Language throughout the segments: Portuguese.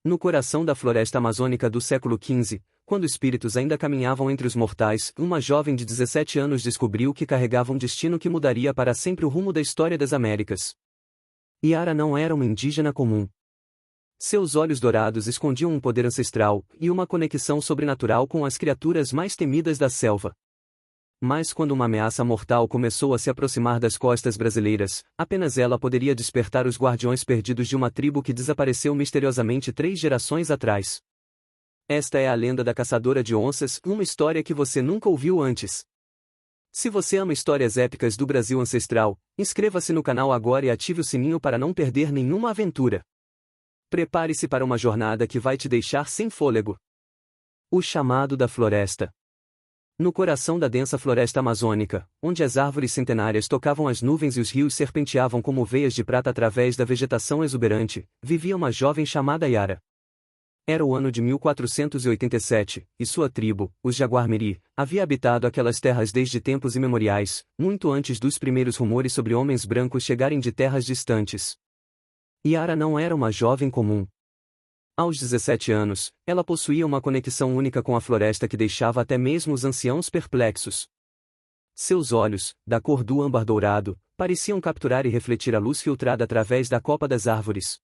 No coração da floresta amazônica do século XV, quando espíritos ainda caminhavam entre os mortais, uma jovem de 17 anos descobriu que carregava um destino que mudaria para sempre o rumo da história das Américas. Yara não era uma indígena comum. Seus olhos dourados escondiam um poder ancestral e uma conexão sobrenatural com as criaturas mais temidas da selva. Mas quando uma ameaça mortal começou a se aproximar das costas brasileiras, apenas ela poderia despertar os guardiões perdidos de uma tribo que desapareceu misteriosamente 3 gerações atrás. Esta é a lenda da caçadora de onças, uma história que você nunca ouviu antes. Se você ama histórias épicas do Brasil ancestral, inscreva-se no canal agora e ative o sininho para não perder nenhuma aventura. Prepare-se para uma jornada que vai te deixar sem fôlego. O chamado da floresta. No coração da densa floresta amazônica, onde as árvores centenárias tocavam as nuvens e os rios serpenteavam como veias de prata através da vegetação exuberante, vivia uma jovem chamada Yara. Era o ano de 1487, e sua tribo, os Jaguar-Miri, havia habitado aquelas terras desde tempos imemoriais, muito antes dos primeiros rumores sobre homens brancos chegarem de terras distantes. Yara não era uma jovem comum. Aos 17 anos, ela possuía uma conexão única com a floresta que deixava até mesmo os anciãos perplexos. Seus olhos, da cor do âmbar dourado, pareciam capturar e refletir a luz filtrada através da copa das árvores.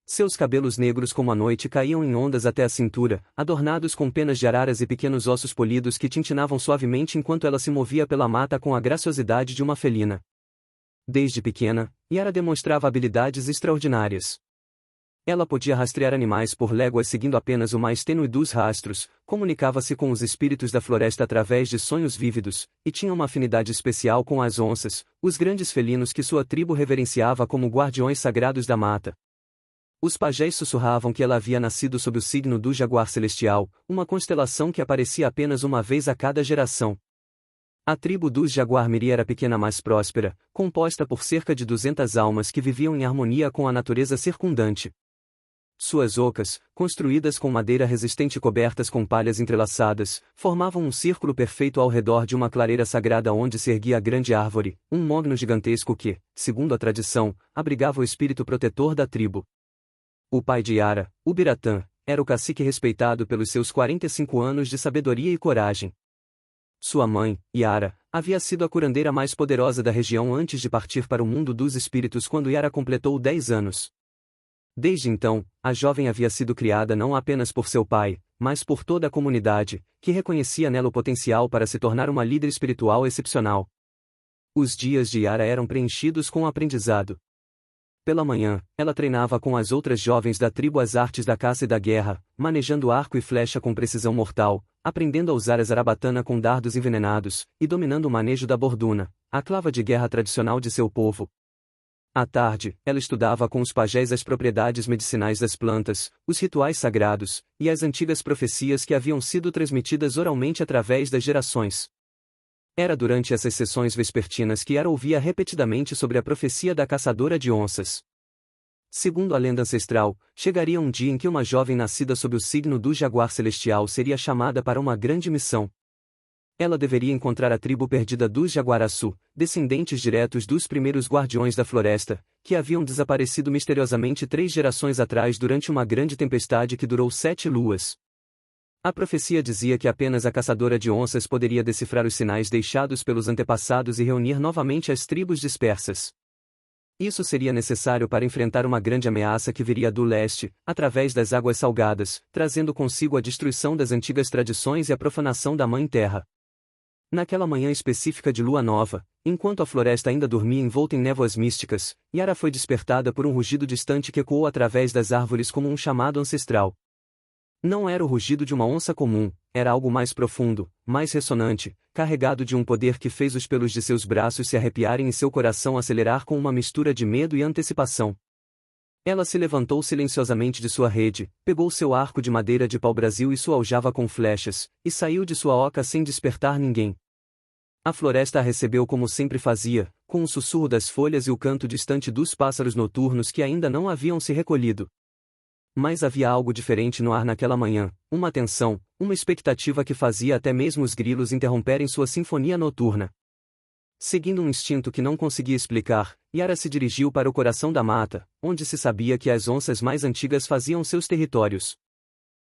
Seus cabelos negros como a noite caíam em ondas até a cintura, adornados com penas de araras e pequenos ossos polidos que tintinavam suavemente enquanto ela se movia pela mata com a graciosidade de uma felina. Desde pequena, Yara demonstrava habilidades extraordinárias. Ela podia rastrear animais por léguas seguindo apenas o mais tênue dos rastros, comunicava-se com os espíritos da floresta através de sonhos vívidos, e tinha uma afinidade especial com as onças, os grandes felinos que sua tribo reverenciava como guardiões sagrados da mata. Os pajés sussurravam que ela havia nascido sob o signo do Jaguar Celestial, uma constelação que aparecia apenas uma vez a cada geração. A tribo dos Jaguar-Miri era pequena mas próspera, composta por cerca de 200 almas que viviam em harmonia com a natureza circundante. Suas ocas, construídas com madeira resistente e cobertas com palhas entrelaçadas, formavam um círculo perfeito ao redor de uma clareira sagrada onde se erguia a grande árvore, um mogno gigantesco que, segundo a tradição, abrigava o espírito protetor da tribo. O pai de Yara, o Biratã, era o cacique respeitado pelos seus 45 anos de sabedoria e coragem. Sua mãe, Yara, havia sido a curandeira mais poderosa da região antes de partir para o mundo dos espíritos quando Yara completou 10 anos. Desde então, a jovem havia sido criada não apenas por seu pai, mas por toda a comunidade, que reconhecia nela o potencial para se tornar uma líder espiritual excepcional. Os dias de Yara eram preenchidos com aprendizado. Pela manhã, ela treinava com as outras jovens da tribo as artes da caça e da guerra, manejando arco e flecha com precisão mortal, aprendendo a usar a zarabatana com dardos envenenados, e dominando o manejo da borduna, a clava de guerra tradicional de seu povo. À tarde, ela estudava com os pajés as propriedades medicinais das plantas, os rituais sagrados, e as antigas profecias que haviam sido transmitidas oralmente através das gerações. Era durante essas sessões vespertinas que Yara ouvia repetidamente sobre a profecia da caçadora de onças. Segundo a lenda ancestral, chegaria um dia em que uma jovem nascida sob o signo do Jaguar Celestial seria chamada para uma grande missão. Ela deveria encontrar a tribo perdida dos Jaguaraçu, descendentes diretos dos primeiros guardiões da floresta, que haviam desaparecido misteriosamente 3 gerações atrás durante uma grande tempestade que durou 7 luas. A profecia dizia que apenas a caçadora de onças poderia decifrar os sinais deixados pelos antepassados e reunir novamente as tribos dispersas. Isso seria necessário para enfrentar uma grande ameaça que viria do leste, através das águas salgadas, trazendo consigo a destruição das antigas tradições e a profanação da Mãe Terra. Naquela manhã específica de lua nova, enquanto a floresta ainda dormia envolta em névoas místicas, Yara foi despertada por um rugido distante que ecoou através das árvores como um chamado ancestral. Não era o rugido de uma onça comum, era algo mais profundo, mais ressonante, carregado de um poder que fez os pelos de seus braços se arrepiarem e seu coração acelerar com uma mistura de medo e antecipação. Ela se levantou silenciosamente de sua rede, pegou seu arco de madeira de pau-brasil e sua aljava com flechas, e saiu de sua oca sem despertar ninguém. A floresta a recebeu como sempre fazia, com o sussurro das folhas e o canto distante dos pássaros noturnos que ainda não haviam se recolhido. Mas havia algo diferente no ar naquela manhã, uma tensão, uma expectativa que fazia até mesmo os grilos interromperem sua sinfonia noturna. Seguindo um instinto que não conseguia explicar, Yara se dirigiu para o coração da mata, onde se sabia que as onças mais antigas faziam seus territórios.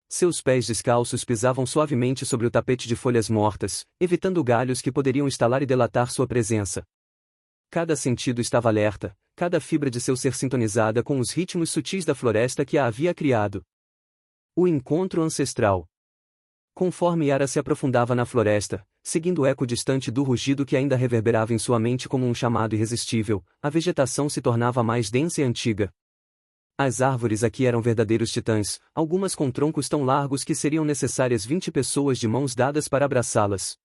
Seus pés descalços pisavam suavemente sobre o tapete de folhas mortas, evitando galhos que poderiam estalar e delatar sua presença. Cada sentido estava alerta, cada fibra de seu ser sintonizada com os ritmos sutis da floresta que a havia criado. O encontro ancestral. Conforme Yara se aprofundava na floresta, seguindo o eco distante do rugido que ainda reverberava em sua mente como um chamado irresistível, a vegetação se tornava mais densa e antiga. As árvores aqui eram verdadeiros titãs, algumas com troncos tão largos que seriam necessárias 20 pessoas de mãos dadas para abraçá-las.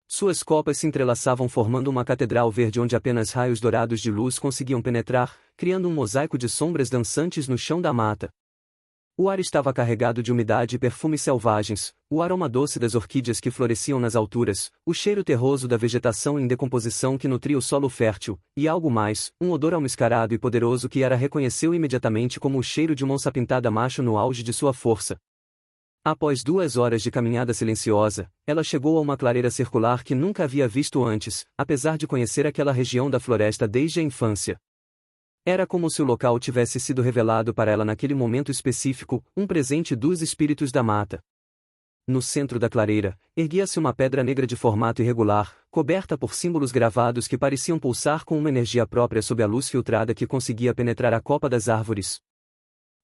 Suas copas se entrelaçavam formando uma catedral verde onde apenas raios dourados de luz conseguiam penetrar, criando um mosaico de sombras dançantes no chão da mata. O ar estava carregado de umidade e perfumes selvagens, o aroma doce das orquídeas que floresciam nas alturas, o cheiro terroso da vegetação em decomposição que nutria o solo fértil, e algo mais, um odor almiscarado e poderoso que Yara reconheceu imediatamente como o cheiro de uma onça pintada macho no auge de sua força. Após 2 horas de caminhada silenciosa, ela chegou a uma clareira circular que nunca havia visto antes, apesar de conhecer aquela região da floresta desde a infância. Era como se o local tivesse sido revelado para ela naquele momento específico, um presente dos espíritos da mata. No centro da clareira, erguia-se uma pedra negra de formato irregular, coberta por símbolos gravados que pareciam pulsar com uma energia própria sob a luz filtrada que conseguia penetrar a copa das árvores.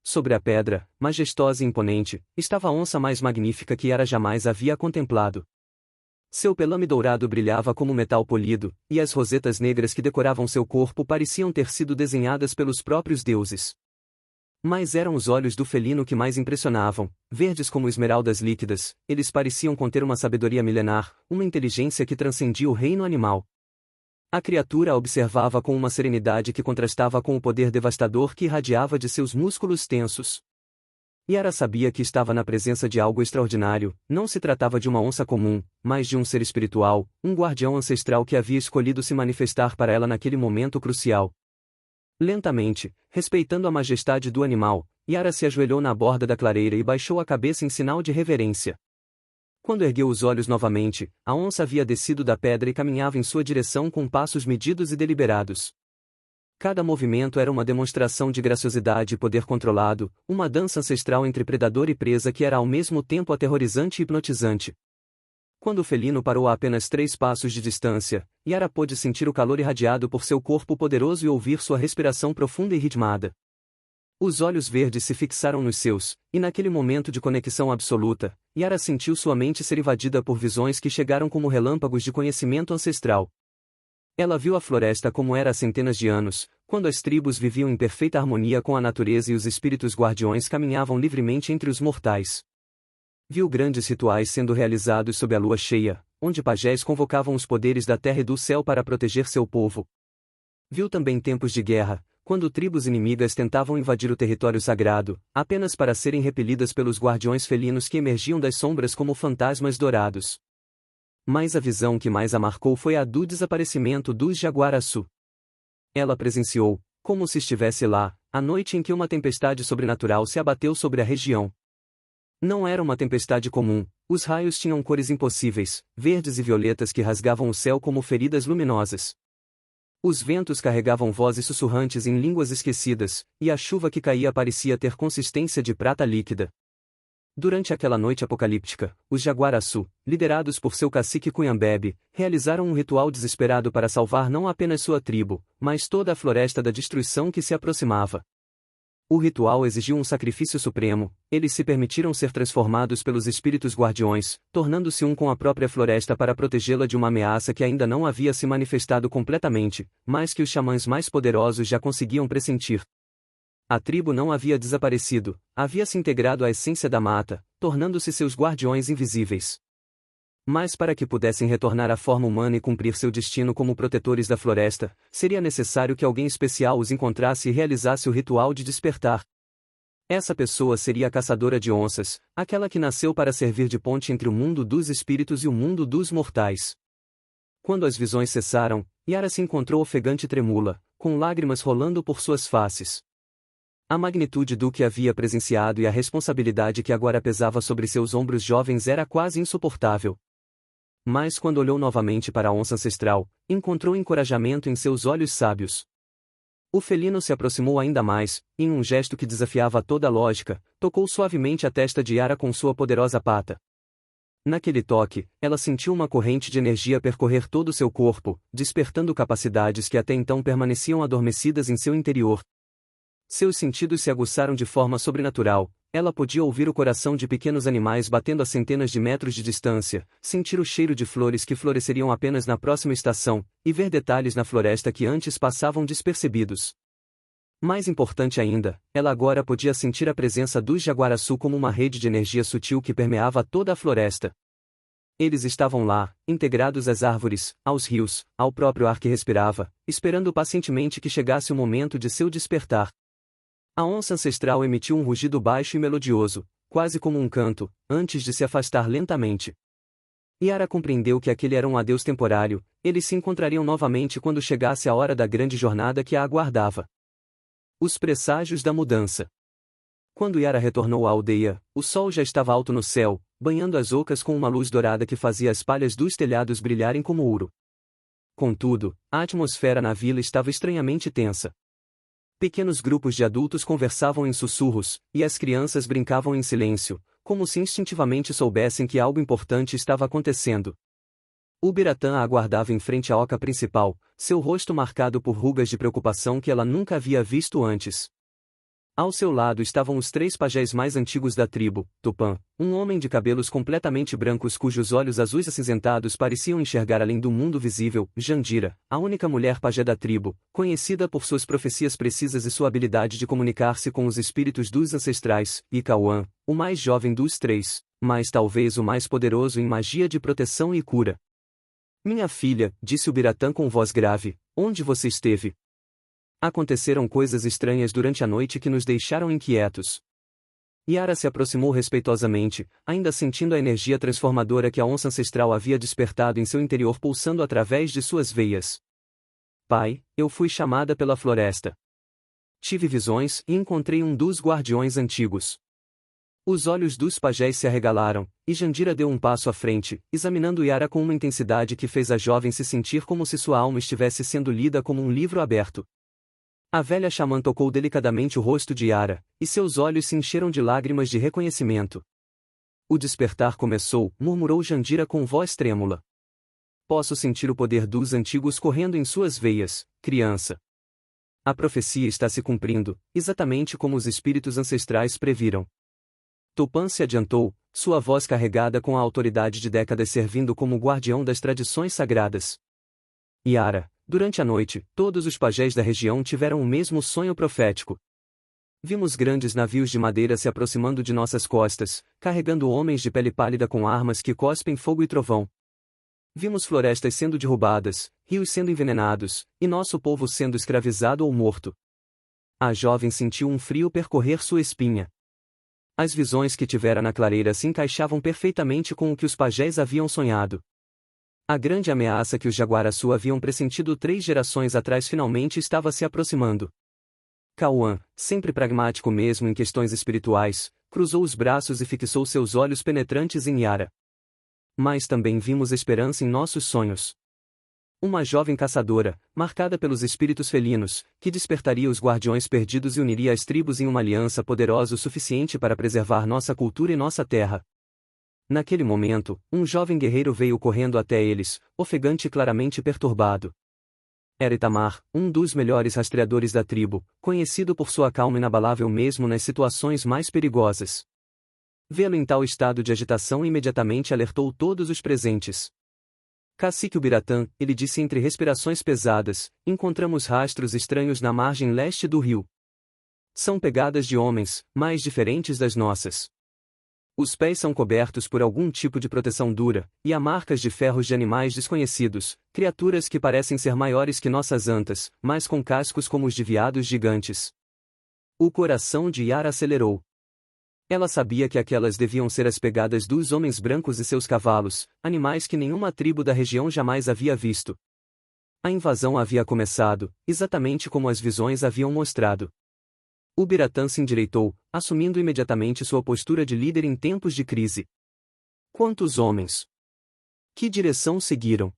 Sobre a pedra, majestosa e imponente, estava a onça mais magnífica que Yara jamais havia contemplado. Seu pelame dourado brilhava como metal polido, e as rosetas negras que decoravam seu corpo pareciam ter sido desenhadas pelos próprios deuses. Mas eram os olhos do felino que mais impressionavam, verdes como esmeraldas líquidas, eles pareciam conter uma sabedoria milenar, uma inteligência que transcendia o reino animal. A criatura a observava com uma serenidade que contrastava com o poder devastador que irradiava de seus músculos tensos. Yara sabia que estava na presença de algo extraordinário, não se tratava de uma onça comum, mas de um ser espiritual, um guardião ancestral que havia escolhido se manifestar para ela naquele momento crucial. Lentamente, respeitando a majestade do animal, Yara se ajoelhou na borda da clareira e baixou a cabeça em sinal de reverência. Quando ergueu os olhos novamente, a onça havia descido da pedra e caminhava em sua direção com passos medidos e deliberados. Cada movimento era uma demonstração de graciosidade e poder controlado, uma dança ancestral entre predador e presa que era ao mesmo tempo aterrorizante e hipnotizante. Quando o felino parou a apenas 3 passos de distância, Yara pôde sentir o calor irradiado por seu corpo poderoso e ouvir sua respiração profunda e ritmada. Os olhos verdes se fixaram nos seus, e naquele momento de conexão absoluta, Yara sentiu sua mente ser invadida por visões que chegaram como relâmpagos de conhecimento ancestral. Ela viu a floresta como era há centenas de anos, quando as tribos viviam em perfeita harmonia com a natureza e os espíritos guardiões caminhavam livremente entre os mortais. Viu grandes rituais sendo realizados sob a lua cheia, onde pajés convocavam os poderes da terra e do céu para proteger seu povo. Viu também tempos de guerra, quando tribos inimigas tentavam invadir o território sagrado, apenas para serem repelidas pelos guardiões felinos que emergiam das sombras como fantasmas dourados. Mas a visão que mais a marcou foi a do desaparecimento dos jaguaraçu. Ela presenciou, como se estivesse lá, a noite em que uma tempestade sobrenatural se abateu sobre a região. Não era uma tempestade comum, os raios tinham cores impossíveis, verdes e violetas que rasgavam o céu como feridas luminosas. Os ventos carregavam vozes sussurrantes em línguas esquecidas, e a chuva que caía parecia ter consistência de prata líquida. Durante aquela noite apocalíptica, os jaguaraçu, liderados por seu cacique Cunhambebe, realizaram um ritual desesperado para salvar não apenas sua tribo, mas toda a floresta da destruição que se aproximava. O ritual exigiu um sacrifício supremo, eles se permitiram ser transformados pelos espíritos guardiões, tornando-se um com a própria floresta para protegê-la de uma ameaça que ainda não havia se manifestado completamente, mas que os xamãs mais poderosos já conseguiam pressentir. A tribo não havia desaparecido, havia se integrado à essência da mata, tornando-se seus guardiões invisíveis. Mas para que pudessem retornar à forma humana e cumprir seu destino como protetores da floresta, seria necessário que alguém especial os encontrasse e realizasse o ritual de despertar. Essa pessoa seria a caçadora de onças, aquela que nasceu para servir de ponte entre o mundo dos espíritos e o mundo dos mortais. Quando as visões cessaram, Yara se encontrou ofegante e tremula, com lágrimas rolando por suas faces. A magnitude do que havia presenciado e a responsabilidade que agora pesava sobre seus ombros jovens era quase insuportável. Mas quando olhou novamente para a onça ancestral, encontrou encorajamento em seus olhos sábios. O felino se aproximou ainda mais, em um gesto que desafiava toda a lógica, tocou suavemente a testa de Yara com sua poderosa pata. Naquele toque, ela sentiu uma corrente de energia percorrer todo o seu corpo, despertando capacidades que até então permaneciam adormecidas em seu interior. Seus sentidos se aguçaram de forma sobrenatural. Ela podia ouvir o coração de pequenos animais batendo a centenas de metros de distância, sentir o cheiro de flores que floresceriam apenas na próxima estação, e ver detalhes na floresta que antes passavam despercebidos. Mais importante ainda, ela agora podia sentir a presença dos jaguaraçu como uma rede de energia sutil que permeava toda a floresta. Eles estavam lá, integrados às árvores, aos rios, ao próprio ar que respirava, esperando pacientemente que chegasse o momento de seu despertar. A onça ancestral emitiu um rugido baixo e melodioso, quase como um canto, antes de se afastar lentamente. Yara compreendeu que aquele era um adeus temporário, eles se encontrariam novamente quando chegasse a hora da grande jornada que a aguardava. Os presságios da mudança. Quando Yara retornou à aldeia, o sol já estava alto no céu, banhando as ocas com uma luz dourada que fazia as palhas dos telhados brilharem como ouro. Contudo, a atmosfera na vila estava estranhamente tensa. Pequenos grupos de adultos conversavam em sussurros, e as crianças brincavam em silêncio, como se instintivamente soubessem que algo importante estava acontecendo. O Biratã a aguardava em frente à oca principal, seu rosto marcado por rugas de preocupação que ela nunca havia visto antes. Ao seu lado estavam os 3 pajés mais antigos da tribo, Tupã, um homem de cabelos completamente brancos cujos olhos azuis acinzentados pareciam enxergar além do mundo visível, Jandira, a única mulher pajé da tribo, conhecida por suas profecias precisas e sua habilidade de comunicar-se com os espíritos dos ancestrais, e Cauã, o mais jovem dos 3, mas talvez o mais poderoso em magia de proteção e cura. "Minha filha", disse o Biratã com voz grave, "onde você esteve?" Aconteceram coisas estranhas durante a noite que nos deixaram inquietos. Yara se aproximou respeitosamente, ainda sentindo a energia transformadora que a onça ancestral havia despertado em seu interior pulsando através de suas veias. "Pai, eu fui chamada pela floresta. Tive visões e encontrei um dos guardiões antigos." Os olhos dos pajés se arregalaram, e Jandira deu um passo à frente, examinando Yara com uma intensidade que fez a jovem se sentir como se sua alma estivesse sendo lida como um livro aberto. A velha xamã tocou delicadamente o rosto de Yara, e seus olhos se encheram de lágrimas de reconhecimento. "O despertar começou", murmurou Jandira com voz trêmula. "Posso sentir o poder dos antigos correndo em suas veias, criança. A profecia está se cumprindo, exatamente como os espíritos ancestrais previram." Tupã se adiantou, sua voz carregada com a autoridade de décadas servindo como guardião das tradições sagradas. "Yara, durante a noite, todos os pajés da região tiveram o mesmo sonho profético. Vimos grandes navios de madeira se aproximando de nossas costas, carregando homens de pele pálida com armas que cospem fogo e trovão. Vimos florestas sendo derrubadas, rios sendo envenenados, e nosso povo sendo escravizado ou morto." A jovem sentiu um frio percorrer sua espinha. As visões que tivera na clareira se encaixavam perfeitamente com o que os pajés haviam sonhado. A grande ameaça que os jaguaraçu haviam pressentido 3 gerações atrás finalmente estava se aproximando. Cauã, sempre pragmático mesmo em questões espirituais, cruzou os braços e fixou seus olhos penetrantes em Yara. "Mas também vimos esperança em nossos sonhos. Uma jovem caçadora, marcada pelos espíritos felinos, que despertaria os guardiões perdidos e uniria as tribos em uma aliança poderosa o suficiente para preservar nossa cultura e nossa terra." Naquele momento, um jovem guerreiro veio correndo até eles, ofegante e claramente perturbado. Era Itamar, um dos melhores rastreadores da tribo, conhecido por sua calma inabalável mesmo nas situações mais perigosas. Vê-lo em tal estado de agitação imediatamente alertou todos os presentes. "Cacique Ubiratã", ele disse entre respirações pesadas, "encontramos rastros estranhos na margem leste do rio. São pegadas de homens, mais diferentes das nossas. Os pés são cobertos por algum tipo de proteção dura, e há marcas de ferros de animais desconhecidos, criaturas que parecem ser maiores que nossas antas, mas com cascos como os de veados gigantes." O coração de Yara acelerou. Ela sabia que aquelas deviam ser as pegadas dos homens brancos e seus cavalos, animais que nenhuma tribo da região jamais havia visto. A invasão havia começado, exatamente como as visões haviam mostrado. O Biratã se endireitou, assumindo imediatamente sua postura de líder em tempos de crise. "Quantos homens? Que direção seguiram?"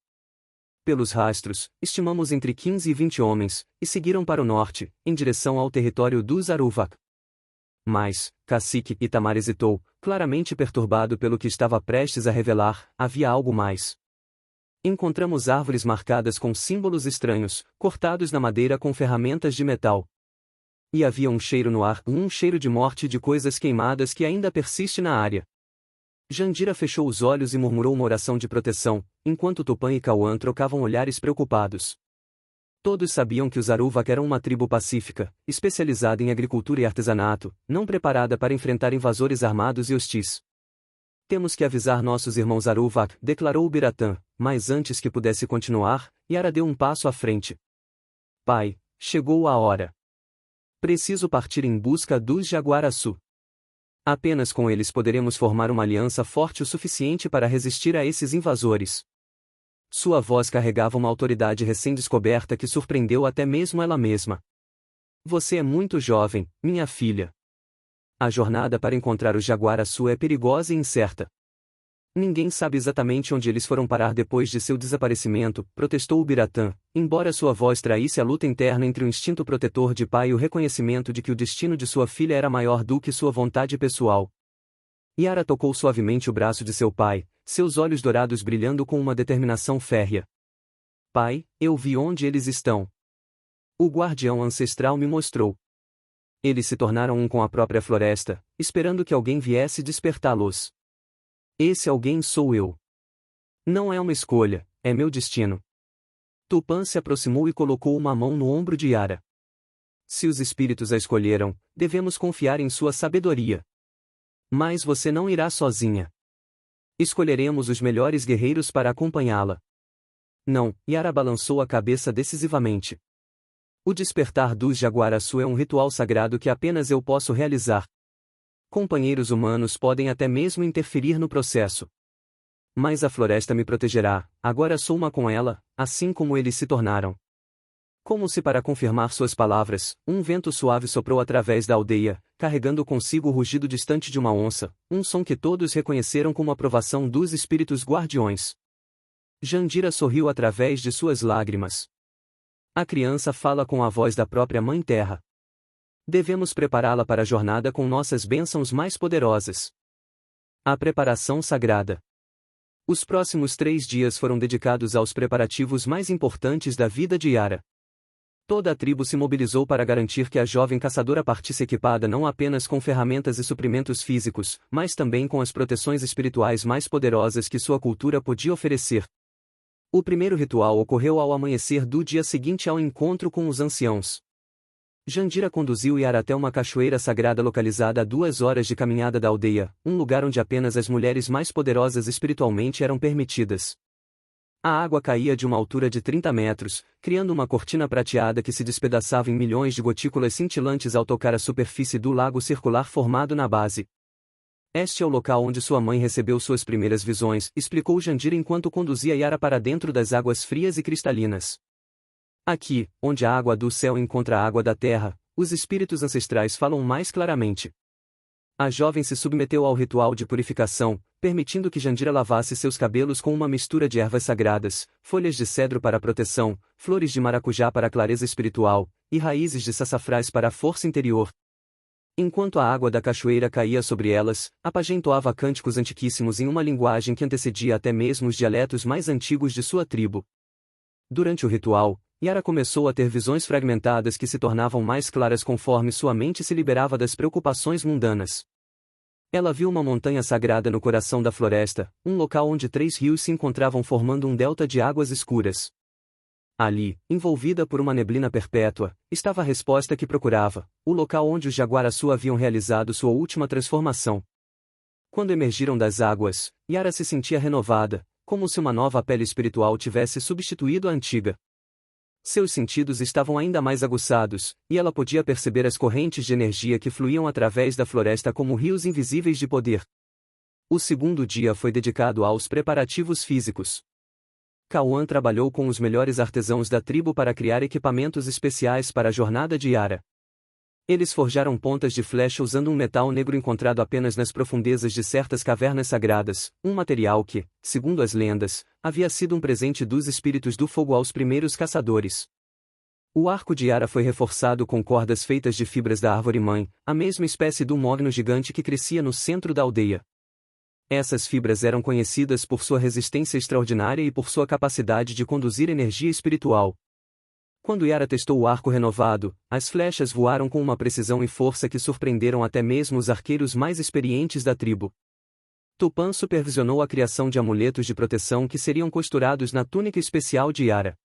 Pelos rastros, estimamos entre 15 e 20 homens, e seguiram para o norte, em direção ao território dos Aruvak. Mas, cacique Itamar hesitou, claramente perturbado pelo que estava prestes a revelar, havia algo mais. Encontramos árvores marcadas com símbolos estranhos, cortados na madeira com ferramentas de metal. E havia um cheiro no ar, um cheiro de morte e de coisas queimadas que ainda persiste na área. Jandira fechou os olhos e murmurou uma oração de proteção, enquanto Tupã e Cauã trocavam olhares preocupados. Todos sabiam que os Aruvak eram uma tribo pacífica, especializada em agricultura e artesanato, não preparada para enfrentar invasores armados e hostis. Temos que avisar nossos irmãos Aruvak, declarou o Biratã, mas antes que pudesse continuar, Yara deu um passo à frente. Pai, chegou a hora. Preciso partir em busca dos Jaguaraçu. Apenas com eles poderemos formar uma aliança forte o suficiente para resistir a esses invasores. Sua voz carregava uma autoridade recém-descoberta que surpreendeu até mesmo ela mesma. Você é muito jovem, minha filha. A jornada para encontrar os Jaguaraçu é perigosa e incerta. Ninguém sabe exatamente onde eles foram parar depois de seu desaparecimento, protestou o Biratã, embora sua voz traísse a luta interna entre o instinto protetor de pai e o reconhecimento de que o destino de sua filha era maior do que sua vontade pessoal. Yara tocou suavemente o braço de seu pai, seus olhos dourados brilhando com uma determinação férrea. Pai, eu vi onde eles estão. O guardião ancestral me mostrou. Eles se tornaram um com a própria floresta, esperando que alguém viesse despertá-los. Esse alguém sou eu. Não é uma escolha, é meu destino. Tupã se aproximou e colocou uma mão no ombro de Yara. Se os espíritos a escolheram, devemos confiar em sua sabedoria. Mas você não irá sozinha. Escolheremos os melhores guerreiros para acompanhá-la. Não, Yara balançou a cabeça decisivamente. O despertar dos Jaguaraçu é um ritual sagrado que apenas eu posso realizar. Companheiros humanos podem até mesmo interferir no processo. Mas a floresta me protegerá, agora sou uma com ela, assim como eles se tornaram. Como se para confirmar suas palavras, um vento suave soprou através da aldeia, carregando consigo o rugido distante de uma onça, um som que todos reconheceram como aprovação dos espíritos guardiões. Jandira sorriu através de suas lágrimas. A criança fala com a voz da própria Mãe Terra. Devemos prepará-la para a jornada com nossas bênçãos mais poderosas. A preparação sagrada. Os próximos 3 dias foram dedicados aos preparativos mais importantes da vida de Yara. Toda a tribo se mobilizou para garantir que a jovem caçadora partisse equipada não apenas com ferramentas e suprimentos físicos, mas também com as proteções espirituais mais poderosas que sua cultura podia oferecer. O primeiro ritual ocorreu ao amanhecer do dia seguinte ao encontro com os anciãos. Jandira conduziu Yara até uma cachoeira sagrada localizada a 2 horas de caminhada da aldeia, um lugar onde apenas as mulheres mais poderosas espiritualmente eram permitidas. A água caía de uma altura de 30 metros, criando uma cortina prateada que se despedaçava em milhões de gotículas cintilantes ao tocar a superfície do lago circular formado na base. Este é o local onde sua mãe recebeu suas primeiras visões, explicou Jandira enquanto conduzia Yara para dentro das águas frias e cristalinas. Aqui, onde a água do céu encontra a água da terra, os espíritos ancestrais falam mais claramente. A jovem se submeteu ao ritual de purificação, permitindo que Jandira lavasse seus cabelos com uma mistura de ervas sagradas, folhas de cedro para a proteção, flores de maracujá para a clareza espiritual, e raízes de sassafrás para a força interior. Enquanto a água da cachoeira caía sobre elas, a pajem entoava cânticos antiquíssimos em uma linguagem que antecedia até mesmo os dialetos mais antigos de sua tribo. Durante o ritual, Yara começou a ter visões fragmentadas que se tornavam mais claras conforme sua mente se liberava das preocupações mundanas. Ela viu uma montanha sagrada no coração da floresta, um local onde 3 rios se encontravam formando um delta de águas escuras. Ali, envolvida por uma neblina perpétua, estava a resposta que procurava, o local onde os Jaguaraçu haviam realizado sua última transformação. Quando emergiram das águas, Yara se sentia renovada, como se uma nova pele espiritual tivesse substituído a antiga. Seus sentidos estavam ainda mais aguçados, e ela podia perceber as correntes de energia que fluíam através da floresta como rios invisíveis de poder. O segundo dia foi dedicado aos preparativos físicos. Cauã trabalhou com os melhores artesãos da tribo para criar equipamentos especiais para a jornada de Yara. Eles forjaram pontas de flecha usando um metal negro encontrado apenas nas profundezas de certas cavernas sagradas, um material que, segundo as lendas, havia sido um presente dos espíritos do fogo aos primeiros caçadores. O arco de Yara foi reforçado com cordas feitas de fibras da árvore-mãe, a mesma espécie do mogno gigante que crescia no centro da aldeia. Essas fibras eram conhecidas por sua resistência extraordinária e por sua capacidade de conduzir energia espiritual. Quando Yara testou o arco renovado, as flechas voaram com uma precisão e força que surpreenderam até mesmo os arqueiros mais experientes da tribo. Tupã supervisionou a criação de amuletos de proteção que seriam costurados na túnica especial de Yara.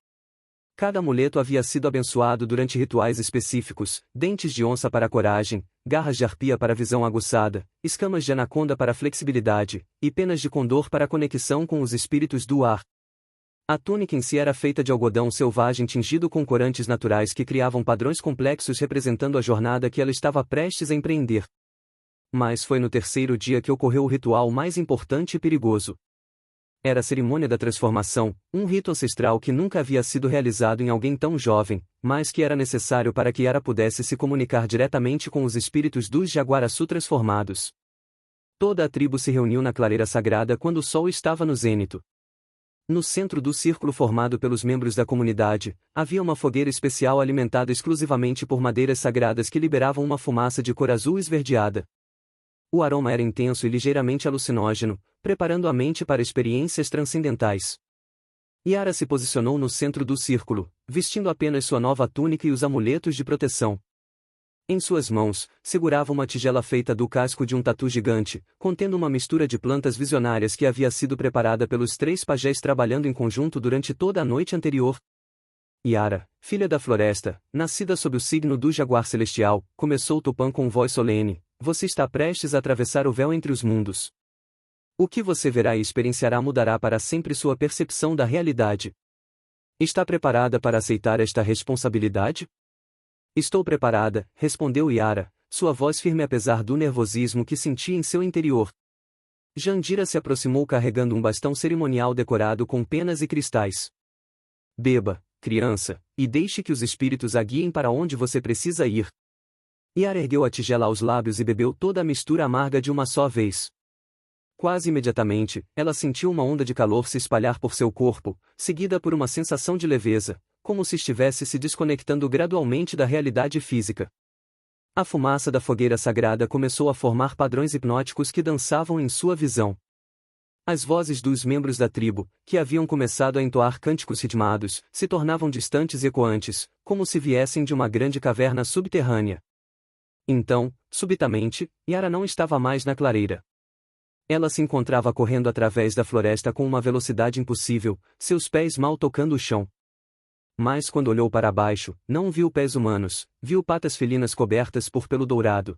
Cada amuleto havia sido abençoado durante rituais específicos: dentes de onça para a coragem, garras de arpia para a visão aguçada, escamas de anaconda para a flexibilidade, e penas de condor para a conexão com os espíritos do ar. A túnica em si era feita de algodão selvagem tingido com corantes naturais que criavam padrões complexos representando a jornada que ela estava prestes a empreender. Mas foi no terceiro dia que ocorreu o ritual mais importante e perigoso. Era a cerimônia da transformação, um rito ancestral que nunca havia sido realizado em alguém tão jovem, mas que era necessário para que Yara pudesse se comunicar diretamente com os espíritos dos Jaguaraçu transformados. Toda a tribo se reuniu na clareira sagrada quando o sol estava no zênito. No centro do círculo formado pelos membros da comunidade, havia uma fogueira especial alimentada exclusivamente por madeiras sagradas que liberavam uma fumaça de cor azul esverdeada. O aroma era intenso e ligeiramente alucinógeno, preparando a mente para experiências transcendentais. Yara se posicionou no centro do círculo, vestindo apenas sua nova túnica e os amuletos de proteção. Em suas mãos, segurava uma tigela feita do casco de um tatu gigante, contendo uma mistura de plantas visionárias que havia sido preparada pelos 3 pajés trabalhando em conjunto durante toda a noite anterior. Yara, filha da floresta, nascida sob o signo do jaguar celestial, começou Tupã com voz solene: você está prestes a atravessar o véu entre os mundos. O que você verá e experienciará mudará para sempre sua percepção da realidade. Está preparada para aceitar esta responsabilidade? Estou preparada, respondeu Yara, sua voz firme apesar do nervosismo que sentia em seu interior. Jandira se aproximou carregando um bastão cerimonial decorado com penas e cristais. Beba, criança, e deixe que os espíritos a guiem para onde você precisa ir. Yara ergueu a tigela aos lábios e bebeu toda a mistura amarga de uma só vez. Quase imediatamente, ela sentiu uma onda de calor se espalhar por seu corpo, seguida por uma sensação de leveza, como se estivesse se desconectando gradualmente da realidade física. A fumaça da fogueira sagrada começou a formar padrões hipnóticos que dançavam em sua visão. As vozes dos membros da tribo, que haviam começado a entoar cânticos ritmados, se tornavam distantes e ecoantes, como se viessem de uma grande caverna subterrânea. Então, subitamente, Yara não estava mais na clareira. Ela se encontrava correndo através da floresta com uma velocidade impossível, seus pés mal tocando o chão. Mas quando olhou para baixo, não viu pés humanos, viu patas felinas cobertas por pelo dourado.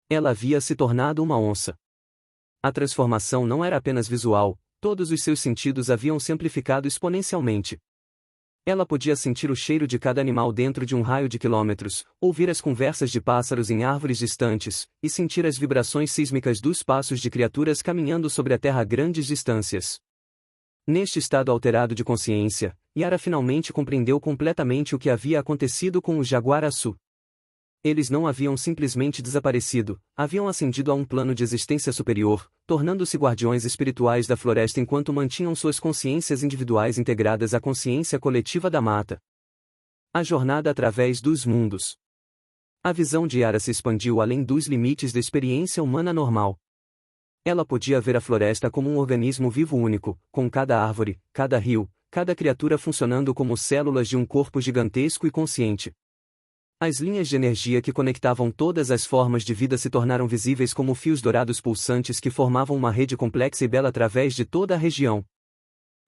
Ela havia se tornado uma onça. A transformação não era apenas visual, todos os seus sentidos haviam se amplificado exponencialmente. Ela podia sentir o cheiro de cada animal dentro de um raio de quilômetros, ouvir as conversas de pássaros em árvores distantes, e sentir as vibrações sísmicas dos passos de criaturas caminhando sobre a terra a grandes distâncias. Neste estado alterado de consciência, Yara finalmente compreendeu completamente o que havia acontecido com os Jaguaraçu. Eles não haviam simplesmente desaparecido, haviam ascendido a um plano de existência superior, tornando-se guardiões espirituais da floresta enquanto mantinham suas consciências individuais integradas à consciência coletiva da mata. A jornada através dos mundos. A visão de Yara se expandiu além dos limites da experiência humana normal. Ela podia ver a floresta como um organismo vivo único, com cada árvore, cada rio, cada criatura funcionando como células de um corpo gigantesco e consciente. As linhas de energia que conectavam todas as formas de vida se tornaram visíveis como fios dourados pulsantes que formavam uma rede complexa e bela através de toda a região.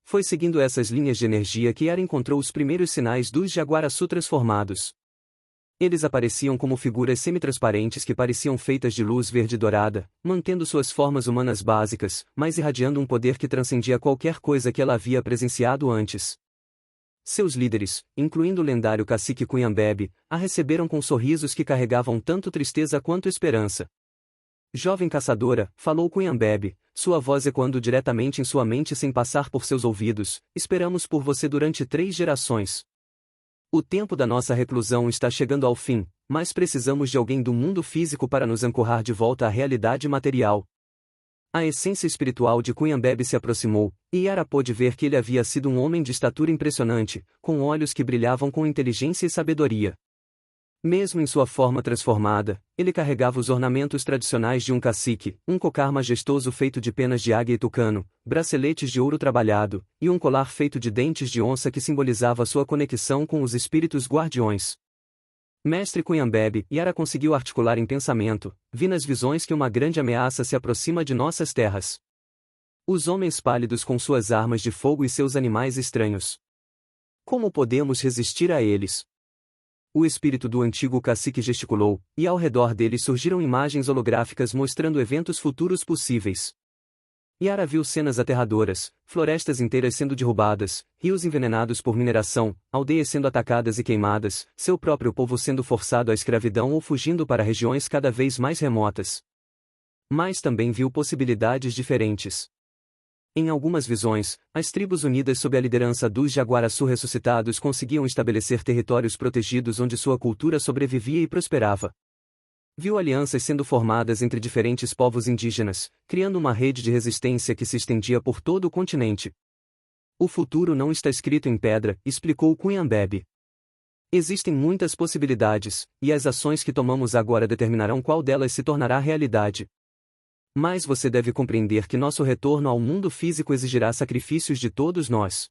Foi seguindo essas linhas de energia que Yara encontrou os primeiros sinais dos Jaguaraçu transformados. Eles apareciam como figuras semitransparentes que pareciam feitas de luz verde dourada, mantendo suas formas humanas básicas, mas irradiando um poder que transcendia qualquer coisa que ela havia presenciado antes. Seus líderes, incluindo o lendário cacique Cunhambebe, a receberam com sorrisos que carregavam tanto tristeza quanto esperança. Jovem caçadora, falou Cunhambebe, sua voz ecoando diretamente em sua mente sem passar por seus ouvidos, esperamos por você durante 3 gerações. O tempo da nossa reclusão está chegando ao fim, mas precisamos de alguém do mundo físico para nos ancorar de volta à realidade material. A essência espiritual de Cunhambebe se aproximou, e Yara pôde ver que ele havia sido um homem de estatura impressionante, com olhos que brilhavam com inteligência e sabedoria. Mesmo em sua forma transformada, ele carregava os ornamentos tradicionais de um cacique, um cocar majestoso feito de penas de águia e tucano, braceletes de ouro trabalhado, e um colar feito de dentes de onça que simbolizava sua conexão com os espíritos guardiões. Mestre Cunhambebe, Yara conseguiu articular em pensamento, vi nas visões que uma grande ameaça se aproxima de nossas terras. Os homens pálidos com suas armas de fogo e seus animais estranhos. Como podemos resistir a eles? O espírito do antigo cacique gesticulou, e ao redor dele surgiram imagens holográficas mostrando eventos futuros possíveis. Yara viu cenas aterradoras, florestas inteiras sendo derrubadas, rios envenenados por mineração, aldeias sendo atacadas e queimadas, seu próprio povo sendo forçado à escravidão ou fugindo para regiões cada vez mais remotas. Mas também viu possibilidades diferentes. Em algumas visões, as tribos unidas sob a liderança dos Jaguaraçu ressuscitados conseguiam estabelecer territórios protegidos onde sua cultura sobrevivia e prosperava. Viu alianças sendo formadas entre diferentes povos indígenas, criando uma rede de resistência que se estendia por todo o continente. O futuro não está escrito em pedra, explicou Cunhambebe. Existem muitas possibilidades, e as ações que tomamos agora determinarão qual delas se tornará realidade. Mas você deve compreender que nosso retorno ao mundo físico exigirá sacrifícios de todos nós.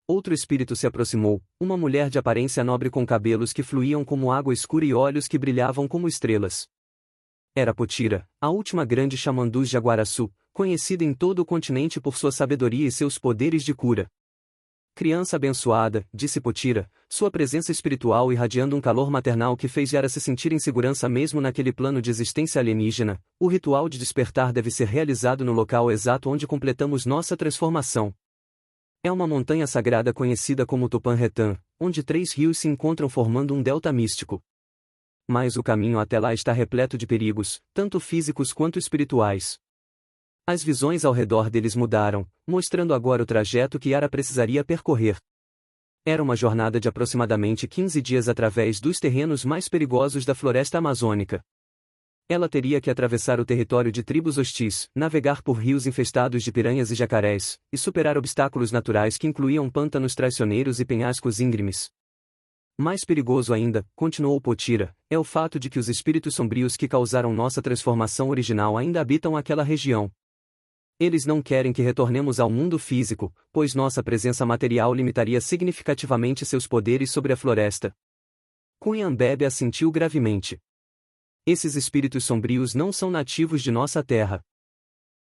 Outro espírito se aproximou, uma mulher de aparência nobre com cabelos que fluíam como água escura e olhos que brilhavam como estrelas. Era Potira, a última grande xamã dos Jaguaraçu, conhecida em todo o continente por sua sabedoria e seus poderes de cura. Criança abençoada, disse Potira, sua presença espiritual irradiando um calor maternal que fez Yara se sentir em segurança mesmo naquele plano de existência alienígena. O ritual de despertar deve ser realizado no local exato onde completamos nossa transformação. É uma montanha sagrada conhecida como Tupã-Retã, onde 3 rios se encontram formando um delta místico. Mas o caminho até lá está repleto de perigos, tanto físicos quanto espirituais. As visões ao redor deles mudaram, mostrando agora o trajeto que Yara precisaria percorrer. Era uma jornada de aproximadamente 15 dias através dos terrenos mais perigosos da floresta amazônica. Ela teria que atravessar o território de tribos hostis, navegar por rios infestados de piranhas e jacarés, e superar obstáculos naturais que incluíam pântanos traiçoeiros e penhascos íngremes. Mais perigoso ainda, continuou Potira, é o fato de que os espíritos sombrios que causaram nossa transformação original ainda habitam aquela região. Eles não querem que retornemos ao mundo físico, pois nossa presença material limitaria significativamente seus poderes sobre a floresta. Cunhambebe assentiu gravemente. Esses espíritos sombrios não são nativos de nossa terra.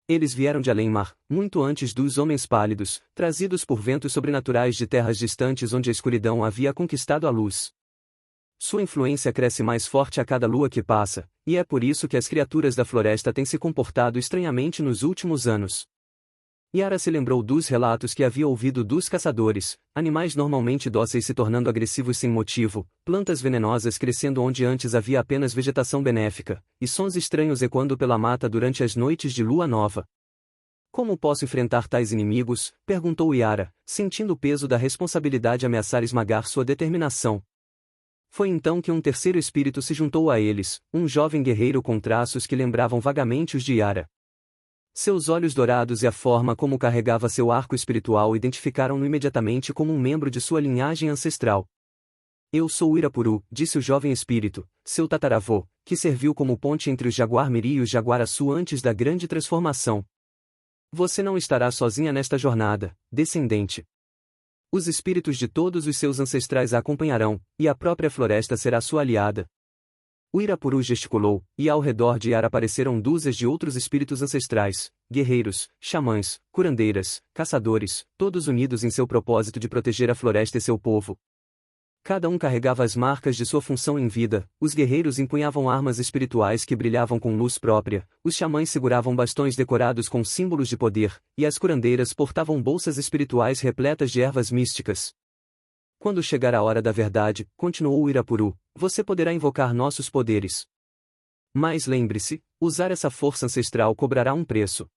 Eles vieram de além-mar, muito antes dos homens pálidos, trazidos por ventos sobrenaturais de terras distantes onde a escuridão havia conquistado a luz. Sua influência cresce mais forte a cada lua que passa, e é por isso que as criaturas da floresta têm se comportado estranhamente nos últimos anos. Yara se lembrou dos relatos que havia ouvido dos caçadores, animais normalmente dóceis se tornando agressivos sem motivo, plantas venenosas crescendo onde antes havia apenas vegetação benéfica, e sons estranhos ecoando pela mata durante as noites de lua nova. Como posso enfrentar tais inimigos? Perguntou Yara, sentindo o peso da responsabilidade ameaçar esmagar sua determinação. Foi então que um terceiro espírito se juntou a eles, um jovem guerreiro com traços que lembravam vagamente os de Yara. Seus olhos dourados e a forma como carregava seu arco espiritual identificaram-no imediatamente como um membro de sua linhagem ancestral. Eu sou o Irapuru, disse o jovem espírito, seu tataravô, que serviu como ponte entre os Jaguar-Miri e os Jaguaraçu antes da grande transformação. Você não estará sozinha nesta jornada, descendente. Os espíritos de todos os seus ancestrais a acompanharão, e a própria floresta será sua aliada. O Irapuru gesticulou, e ao redor de Yara apareceram dúzias de outros espíritos ancestrais, guerreiros, xamãs, curandeiras, caçadores, todos unidos em seu propósito de proteger a floresta e seu povo. Cada um carregava as marcas de sua função em vida, os guerreiros empunhavam armas espirituais que brilhavam com luz própria, os xamãs seguravam bastões decorados com símbolos de poder, e as curandeiras portavam bolsas espirituais repletas de ervas místicas. Quando chegar a hora da verdade, continuou o Irapuru, você poderá invocar nossos poderes. Mas lembre-se, usar essa força ancestral cobrará um preço.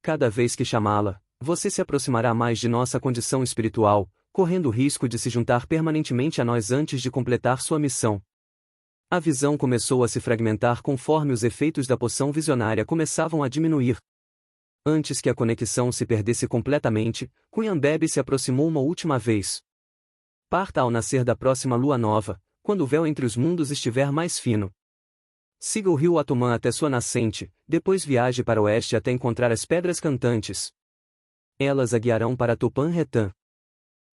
Cada vez que chamá-la, você se aproximará mais de nossa condição espiritual, correndo o risco de se juntar permanentemente a nós antes de completar sua missão. A visão começou a se fragmentar conforme os efeitos da poção visionária começavam a diminuir. Antes que a conexão se perdesse completamente, Cunhambebe se aproximou uma última vez. Parta ao nascer da próxima lua nova, quando o véu entre os mundos estiver mais fino. Siga o rio Atumã até sua nascente, depois viaje para o oeste até encontrar as pedras cantantes. Elas a guiarão para Tupã-Retã.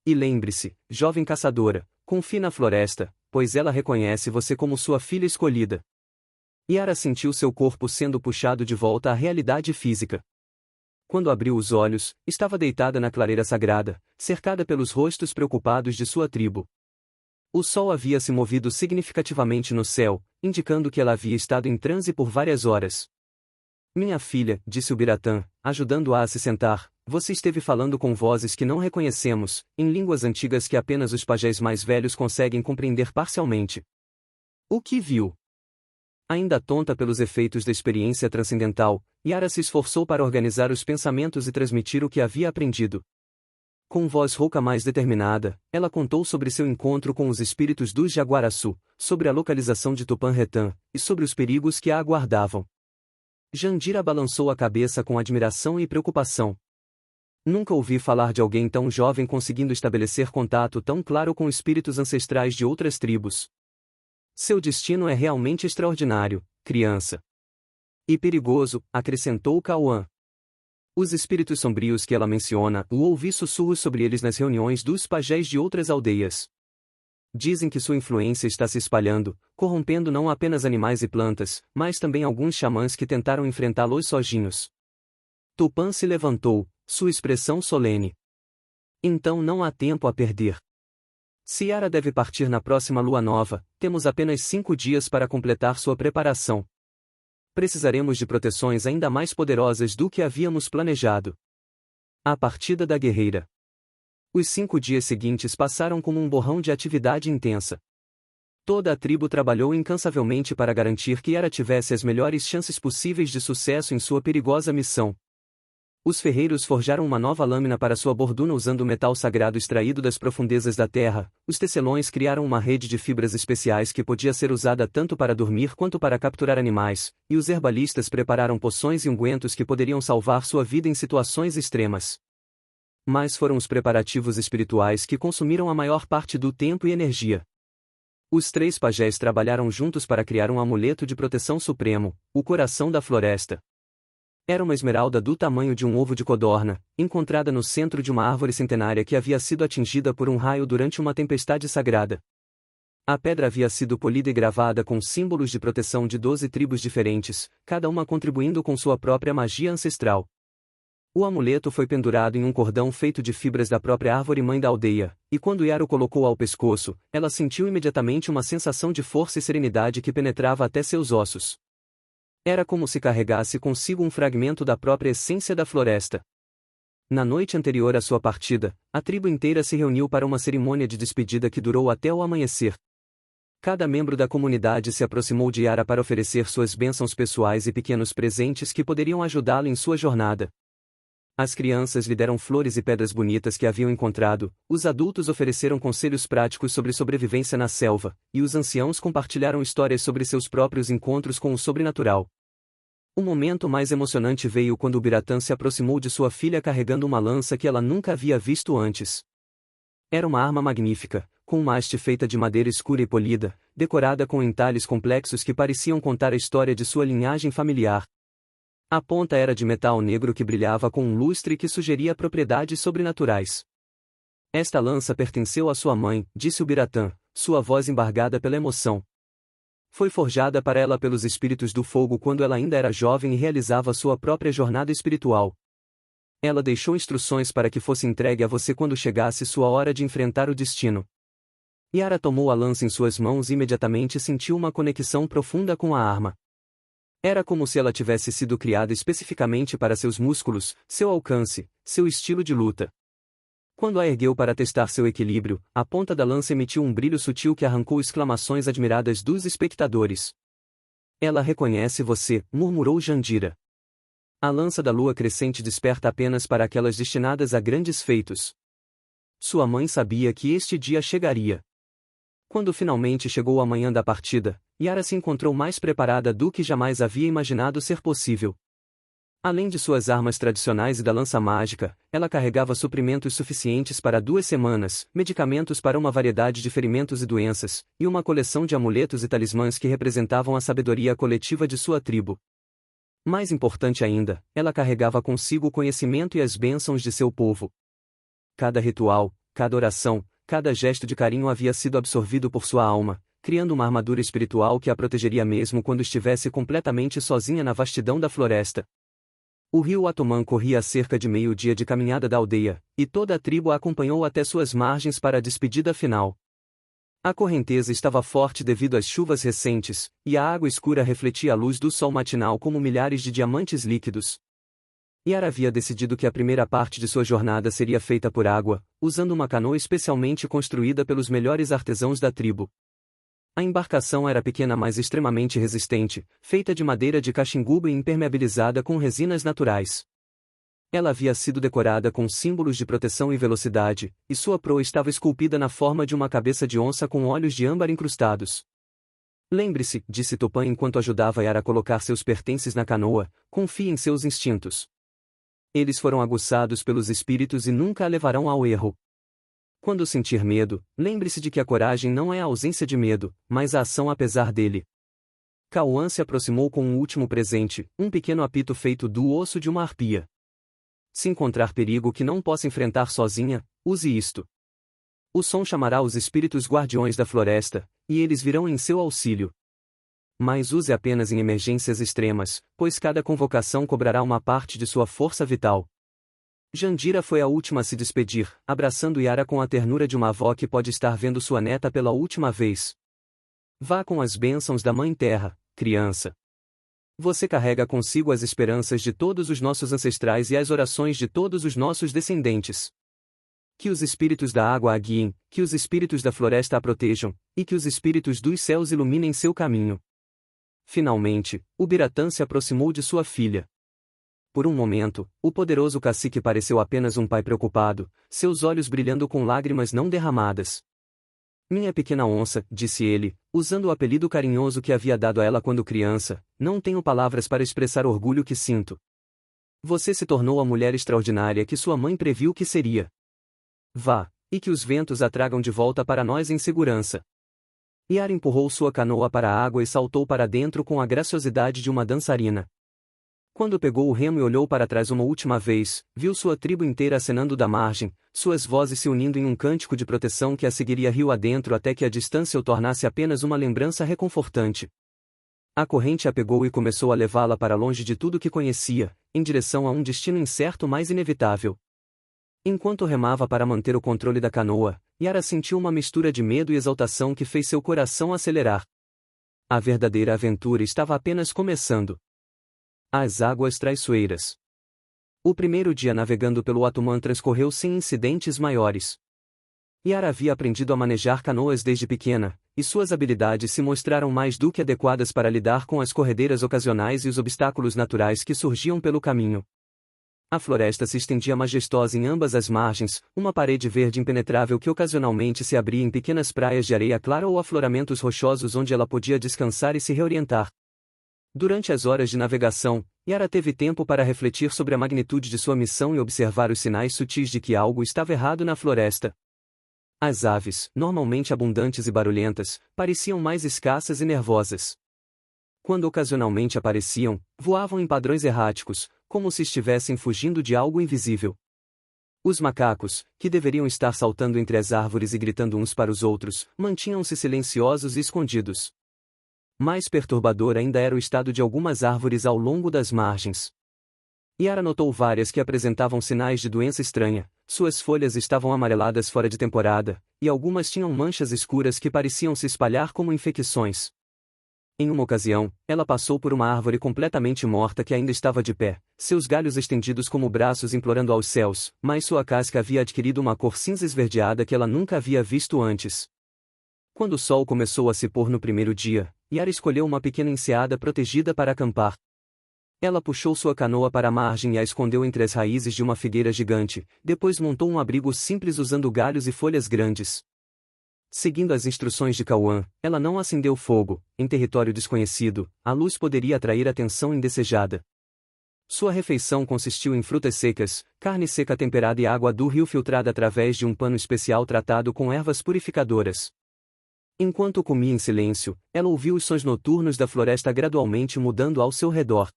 E lembre-se, jovem caçadora, confie na floresta, pois ela reconhece você como sua filha escolhida. Yara sentiu seu corpo sendo puxado de volta à realidade física. Quando abriu os olhos, estava deitada na clareira sagrada, cercada pelos rostos preocupados de sua tribo. O sol havia se movido significativamente no céu, indicando que ela havia estado em transe por várias horas. Minha filha, disse o Biratã, ajudando-a a se sentar, você esteve falando com vozes que não reconhecemos, em línguas antigas que apenas os pajés mais velhos conseguem compreender parcialmente. O que viu? Ainda tonta pelos efeitos da experiência transcendental, Yara se esforçou para organizar os pensamentos e transmitir o que havia aprendido. Com voz rouca mais determinada, ela contou sobre seu encontro com os espíritos dos Jaguaraçu, sobre a localização de Tupã-Retã, e sobre os perigos que a aguardavam. Jandira balançou a cabeça com admiração e preocupação. Nunca ouvi falar de alguém tão jovem conseguindo estabelecer contato tão claro com espíritos ancestrais de outras tribos. Seu destino é realmente extraordinário, criança. E perigoso, acrescentou Cauã. Os espíritos sombrios que ela menciona, ouvi sussurros sobre eles nas reuniões dos pajés de outras aldeias. Dizem que sua influência está se espalhando, corrompendo não apenas animais e plantas, mas também alguns xamãs que tentaram enfrentá-los sozinhos. Tupã se levantou, sua expressão solene. Então não há tempo a perder. Ciara deve partir na próxima lua nova, temos apenas 5 dias para completar sua preparação. Precisaremos de proteções ainda mais poderosas do que havíamos planejado. A partida da guerreira. Os 5 dias seguintes passaram como um borrão de atividade intensa. Toda a tribo trabalhou incansavelmente para garantir que Yara tivesse as melhores chances possíveis de sucesso em sua perigosa missão. Os ferreiros forjaram uma nova lâmina para sua borduna usando o metal sagrado extraído das profundezas da terra, os tecelões criaram uma rede de fibras especiais que podia ser usada tanto para dormir quanto para capturar animais, e os herbalistas prepararam poções e ungüentos que poderiam salvar sua vida em situações extremas. Mas foram os preparativos espirituais que consumiram a maior parte do tempo e energia. Os 3 pajés trabalharam juntos para criar um amuleto de proteção supremo, o coração da floresta. Era uma esmeralda do tamanho de um ovo de codorna, encontrada no centro de uma árvore centenária que havia sido atingida por um raio durante uma tempestade sagrada. A pedra havia sido polida e gravada com símbolos de proteção de 12 tribos diferentes, cada uma contribuindo com sua própria magia ancestral. O amuleto foi pendurado em um cordão feito de fibras da própria árvore-mãe da aldeia, e quando Yara o colocou ao pescoço, ela sentiu imediatamente uma sensação de força e serenidade que penetrava até seus ossos. Era como se carregasse consigo um fragmento da própria essência da floresta. Na noite anterior à sua partida, a tribo inteira se reuniu para uma cerimônia de despedida que durou até o amanhecer. Cada membro da comunidade se aproximou de Yara para oferecer suas bênçãos pessoais e pequenos presentes que poderiam ajudá-lo em sua jornada. As crianças lhe deram flores e pedras bonitas que haviam encontrado, os adultos ofereceram conselhos práticos sobre sobrevivência na selva, e os anciãos compartilharam histórias sobre seus próprios encontros com o sobrenatural. O momento mais emocionante veio quando o Biratã se aproximou de sua filha carregando uma lança que ela nunca havia visto antes. Era uma arma magnífica, com uma haste feita de madeira escura e polida, decorada com entalhes complexos que pareciam contar a história de sua linhagem familiar. A ponta era de metal negro que brilhava com um lustre que sugeria propriedades sobrenaturais. Esta lança pertenceu à sua mãe, disse o Biratã, sua voz embargada pela emoção. Foi forjada para ela pelos espíritos do fogo quando ela ainda era jovem e realizava sua própria jornada espiritual. Ela deixou instruções para que fosse entregue a você quando chegasse sua hora de enfrentar o destino. Yara tomou a lança em suas mãos e imediatamente sentiu uma conexão profunda com a arma. Era como se ela tivesse sido criada especificamente para seus músculos, seu alcance, seu estilo de luta. Quando a ergueu para testar seu equilíbrio, a ponta da lança emitiu um brilho sutil que arrancou exclamações admiradas dos espectadores. Ela reconhece você, murmurou Jandira. A lança da lua crescente desperta apenas para aquelas destinadas a grandes feitos. Sua mãe sabia que este dia chegaria. Quando finalmente chegou a manhã da partida, Yara se encontrou mais preparada do que jamais havia imaginado ser possível. Além de suas armas tradicionais e da lança mágica, ela carregava suprimentos suficientes para 2 semanas, medicamentos para uma variedade de ferimentos e doenças, e uma coleção de amuletos e talismãs que representavam a sabedoria coletiva de sua tribo. Mais importante ainda, ela carregava consigo o conhecimento e as bênçãos de seu povo. Cada ritual, cada oração, cada gesto de carinho havia sido absorvido por sua alma, criando uma armadura espiritual que a protegeria mesmo quando estivesse completamente sozinha na vastidão da floresta. O rio Atumã corria a cerca de meio-dia de caminhada da aldeia, e toda a tribo a acompanhou até suas margens para a despedida final. A correnteza estava forte devido às chuvas recentes, e a água escura refletia a luz do sol matinal como milhares de diamantes líquidos. Yara havia decidido que a primeira parte de sua jornada seria feita por água, usando uma canoa especialmente construída pelos melhores artesãos da tribo. A embarcação era pequena mas extremamente resistente, feita de madeira de caxinguba e impermeabilizada com resinas naturais. Ela havia sido decorada com símbolos de proteção e velocidade, e sua proa estava esculpida na forma de uma cabeça de onça com olhos de âmbar incrustados. Lembre-se, disse Tupã enquanto ajudava Yara a colocar seus pertences na canoa, confie em seus instintos. Eles foram aguçados pelos espíritos e nunca a levarão ao erro. Quando sentir medo, lembre-se de que a coragem não é a ausência de medo, mas a ação apesar dele. Cauã se aproximou com um último presente, um pequeno apito feito do osso de uma arpia. Se encontrar perigo que não possa enfrentar sozinha, use isto. O som chamará os espíritos guardiões da floresta, e eles virão em seu auxílio. Mas use apenas em emergências extremas, pois cada convocação cobrará uma parte de sua força vital. Jandira foi a última a se despedir, abraçando Yara com a ternura de uma avó que pode estar vendo sua neta pela última vez. Vá com as bênçãos da Mãe Terra, criança. Você carrega consigo as esperanças de todos os nossos ancestrais e as orações de todos os nossos descendentes. Que os espíritos da água a guiem, que os espíritos da floresta a protejam, e que os espíritos dos céus iluminem seu caminho. Finalmente, o Biratã se aproximou de sua filha. Por um momento, o poderoso cacique pareceu apenas um pai preocupado, seus olhos brilhando com lágrimas não derramadas. Minha pequena onça, disse ele, usando o apelido carinhoso que havia dado a ela quando criança, não tenho palavras para expressar o orgulho que sinto. Você se tornou a mulher extraordinária que sua mãe previu que seria. Vá, e que os ventos a tragam de volta para nós em segurança. Yara empurrou sua canoa para a água e saltou para dentro com a graciosidade de uma dançarina. Quando pegou o remo e olhou para trás uma última vez, viu sua tribo inteira acenando da margem, suas vozes se unindo em um cântico de proteção que a seguiria rio adentro até que a distância o tornasse apenas uma lembrança reconfortante. A corrente a pegou e começou a levá-la para longe de tudo que conhecia, em direção a um destino incerto mas inevitável. Enquanto remava para manter o controle da canoa, Yara sentiu uma mistura de medo e exaltação que fez seu coração acelerar. A verdadeira aventura estava apenas começando. As águas traiçoeiras. O primeiro dia navegando pelo Atumã transcorreu sem incidentes maiores. Yara havia aprendido a manejar canoas desde pequena, e suas habilidades se mostraram mais do que adequadas para lidar com as corredeiras ocasionais e os obstáculos naturais que surgiam pelo caminho. A floresta se estendia majestosa em ambas as margens, uma parede verde impenetrável que ocasionalmente se abria em pequenas praias de areia clara ou afloramentos rochosos onde ela podia descansar e se reorientar. Durante as horas de navegação, Yara teve tempo para refletir sobre a magnitude de sua missão e observar os sinais sutis de que algo estava errado na floresta. As aves, normalmente abundantes e barulhentas, pareciam mais escassas e nervosas. Quando ocasionalmente apareciam, voavam em padrões erráticos, como se estivessem fugindo de algo invisível. Os macacos, que deveriam estar saltando entre as árvores e gritando uns para os outros, mantinham-se silenciosos e escondidos. Mais perturbador ainda era o estado de algumas árvores ao longo das margens. Yara notou várias que apresentavam sinais de doença estranha, suas folhas estavam amareladas fora de temporada, e algumas tinham manchas escuras que pareciam se espalhar como infecções. Em uma ocasião, ela passou por uma árvore completamente morta que ainda estava de pé, seus galhos estendidos como braços implorando aos céus, mas sua casca havia adquirido uma cor cinza esverdeada que ela nunca havia visto antes. Quando o sol começou a se pôr no primeiro dia, Yara escolheu uma pequena enseada protegida para acampar. Ela puxou sua canoa para a margem e a escondeu entre as raízes de uma figueira gigante, depois montou um abrigo simples usando galhos e folhas grandes. Seguindo as instruções de Cauã, ela não acendeu fogo. Em território desconhecido, a luz poderia atrair atenção indesejada. Sua refeição consistiu em frutas secas, carne seca temperada e água do rio filtrada através de um pano especial tratado com ervas purificadoras. Enquanto comia em silêncio, ela ouviu os sons noturnos da floresta gradualmente mudando ao seu redor.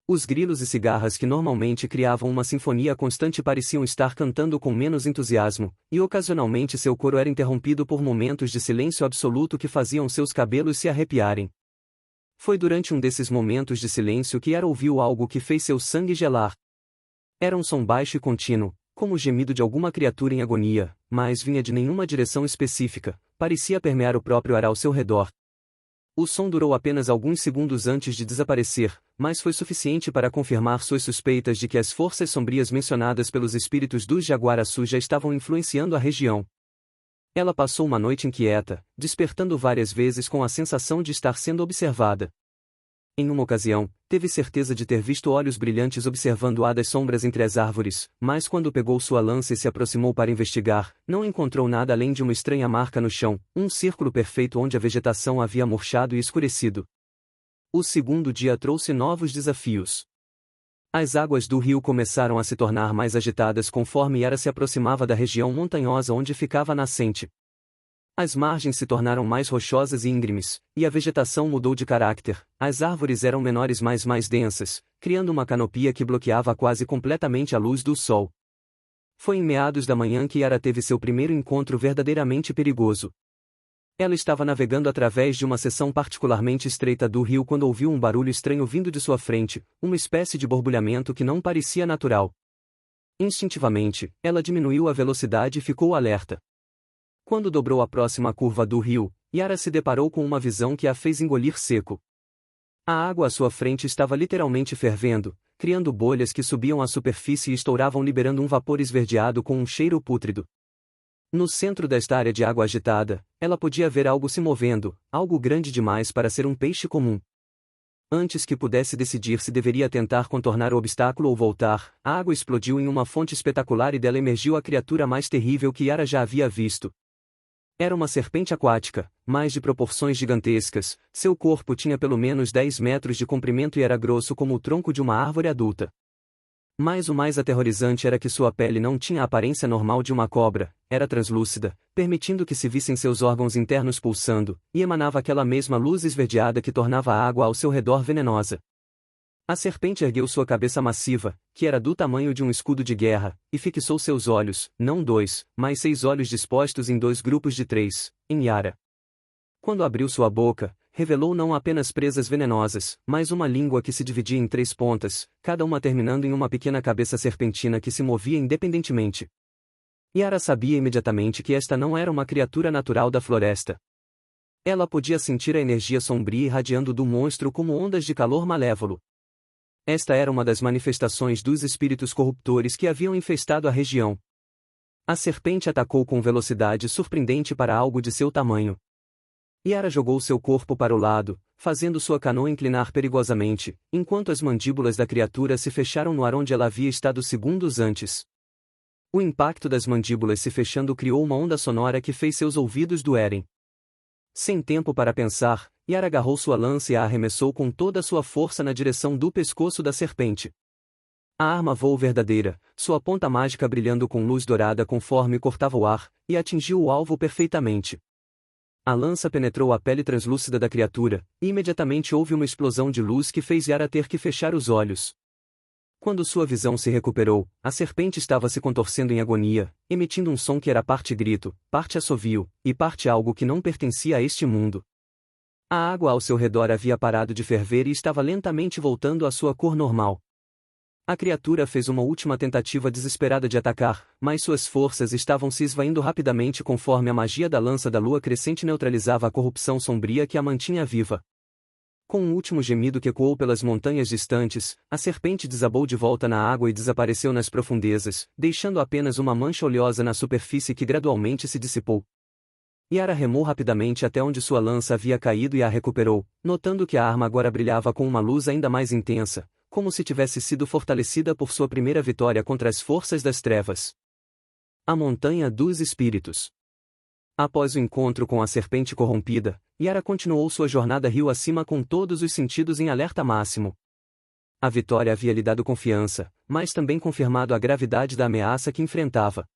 Os grilos e cigarras que normalmente criavam uma sinfonia constante pareciam estar cantando com menos entusiasmo, e ocasionalmente seu coro era interrompido por momentos de silêncio absoluto que faziam seus cabelos se arrepiarem. Foi durante um desses momentos de silêncio que Yara ouviu algo que fez seu sangue gelar. Era um som baixo e contínuo, como o gemido de alguma criatura em agonia, mas vinha de nenhuma direção específica, parecia permear o próprio ar ao seu redor. O som durou apenas alguns segundos antes de desaparecer, mas foi suficiente para confirmar suas suspeitas de que as forças sombrias mencionadas pelos espíritos dos Jaguaraçu já estavam influenciando a região. Ela passou uma noite inquieta, despertando várias vezes com a sensação de estar sendo observada. Em uma ocasião, teve certeza de ter visto olhos brilhantes observando das sombras entre as árvores, mas quando pegou sua lança e se aproximou para investigar, não encontrou nada além de uma estranha marca no chão, um círculo perfeito onde a vegetação havia murchado e escurecido. O segundo dia trouxe novos desafios. As águas do rio começaram a se tornar mais agitadas conforme Yara se aproximava da região montanhosa onde ficava a nascente. As margens se tornaram mais rochosas e íngremes, e a vegetação mudou de caráter. As árvores eram menores mais densas, criando uma canopia que bloqueava quase completamente a luz do sol. Foi em meados da manhã que Yara teve seu primeiro encontro verdadeiramente perigoso. Ela estava navegando através de uma seção particularmente estreita do rio quando ouviu um barulho estranho vindo de sua frente, uma espécie de borbulhamento que não parecia natural. Instintivamente, ela diminuiu a velocidade e ficou alerta. Quando dobrou a próxima curva do rio, Yara se deparou com uma visão que a fez engolir seco. A água à sua frente estava literalmente fervendo, criando bolhas que subiam à superfície e estouravam liberando um vapor esverdeado com um cheiro pútrido. No centro desta área de água agitada, ela podia ver algo se movendo, algo grande demais para ser um peixe comum. Antes que pudesse decidir se deveria tentar contornar o obstáculo ou voltar, a água explodiu em uma fonte espetacular e dela emergiu a criatura mais terrível que Yara já havia visto. Era uma serpente aquática, mas de proporções gigantescas. Seu corpo tinha pelo menos 10 metros de comprimento e era grosso como o tronco de uma árvore adulta. Mas o mais aterrorizante era que sua pele não tinha a aparência normal de uma cobra, era translúcida, permitindo que se vissem seus órgãos internos pulsando, e emanava aquela mesma luz esverdeada que tornava a água ao seu redor venenosa. A serpente ergueu sua cabeça massiva, que era do tamanho de um escudo de guerra, e fixou seus olhos, não 2, mas 6 olhos dispostos em 2 grupos de 3, em Yara. Quando abriu sua boca, revelou não apenas presas venenosas, mas uma língua que se dividia em 3 pontas, cada uma terminando em uma pequena cabeça serpentina que se movia independentemente. Yara sabia imediatamente que esta não era uma criatura natural da floresta. Ela podia sentir a energia sombria irradiando do monstro como ondas de calor malévolo. Esta era uma das manifestações dos espíritos corruptores que haviam infestado a região. A serpente atacou com velocidade surpreendente para algo de seu tamanho. Yara jogou seu corpo para o lado, fazendo sua canoa inclinar perigosamente, enquanto as mandíbulas da criatura se fecharam no ar onde ela havia estado segundos antes. O impacto das mandíbulas se fechando criou uma onda sonora que fez seus ouvidos doerem. Sem tempo para pensar, Yara agarrou sua lança e a arremessou com toda a sua força na direção do pescoço da serpente. A arma voou verdadeira, sua ponta mágica brilhando com luz dourada conforme cortava o ar, e atingiu o alvo perfeitamente. A lança penetrou a pele translúcida da criatura, e imediatamente houve uma explosão de luz que fez Yara ter que fechar os olhos. Quando sua visão se recuperou, a serpente estava se contorcendo em agonia, emitindo um som que era parte grito, parte assovio, e parte algo que não pertencia a este mundo. A água ao seu redor havia parado de ferver e estava lentamente voltando à sua cor normal. A criatura fez uma última tentativa desesperada de atacar, mas suas forças estavam se esvaindo rapidamente conforme a magia da lança da lua crescente neutralizava a corrupção sombria que a mantinha viva. Com um último gemido que ecoou pelas montanhas distantes, a serpente desabou de volta na água e desapareceu nas profundezas, deixando apenas uma mancha oleosa na superfície que gradualmente se dissipou. Yara remou rapidamente até onde sua lança havia caído e a recuperou, notando que a arma agora brilhava com uma luz ainda mais intensa, como se tivesse sido fortalecida por sua primeira vitória contra as forças das trevas. A Montanha dos Espíritos. Após o encontro com a serpente corrompida, Yara continuou sua jornada rio acima com todos os sentidos em alerta máximo. A vitória havia lhe dado confiança, mas também confirmado a gravidade da ameaça que enfrentava.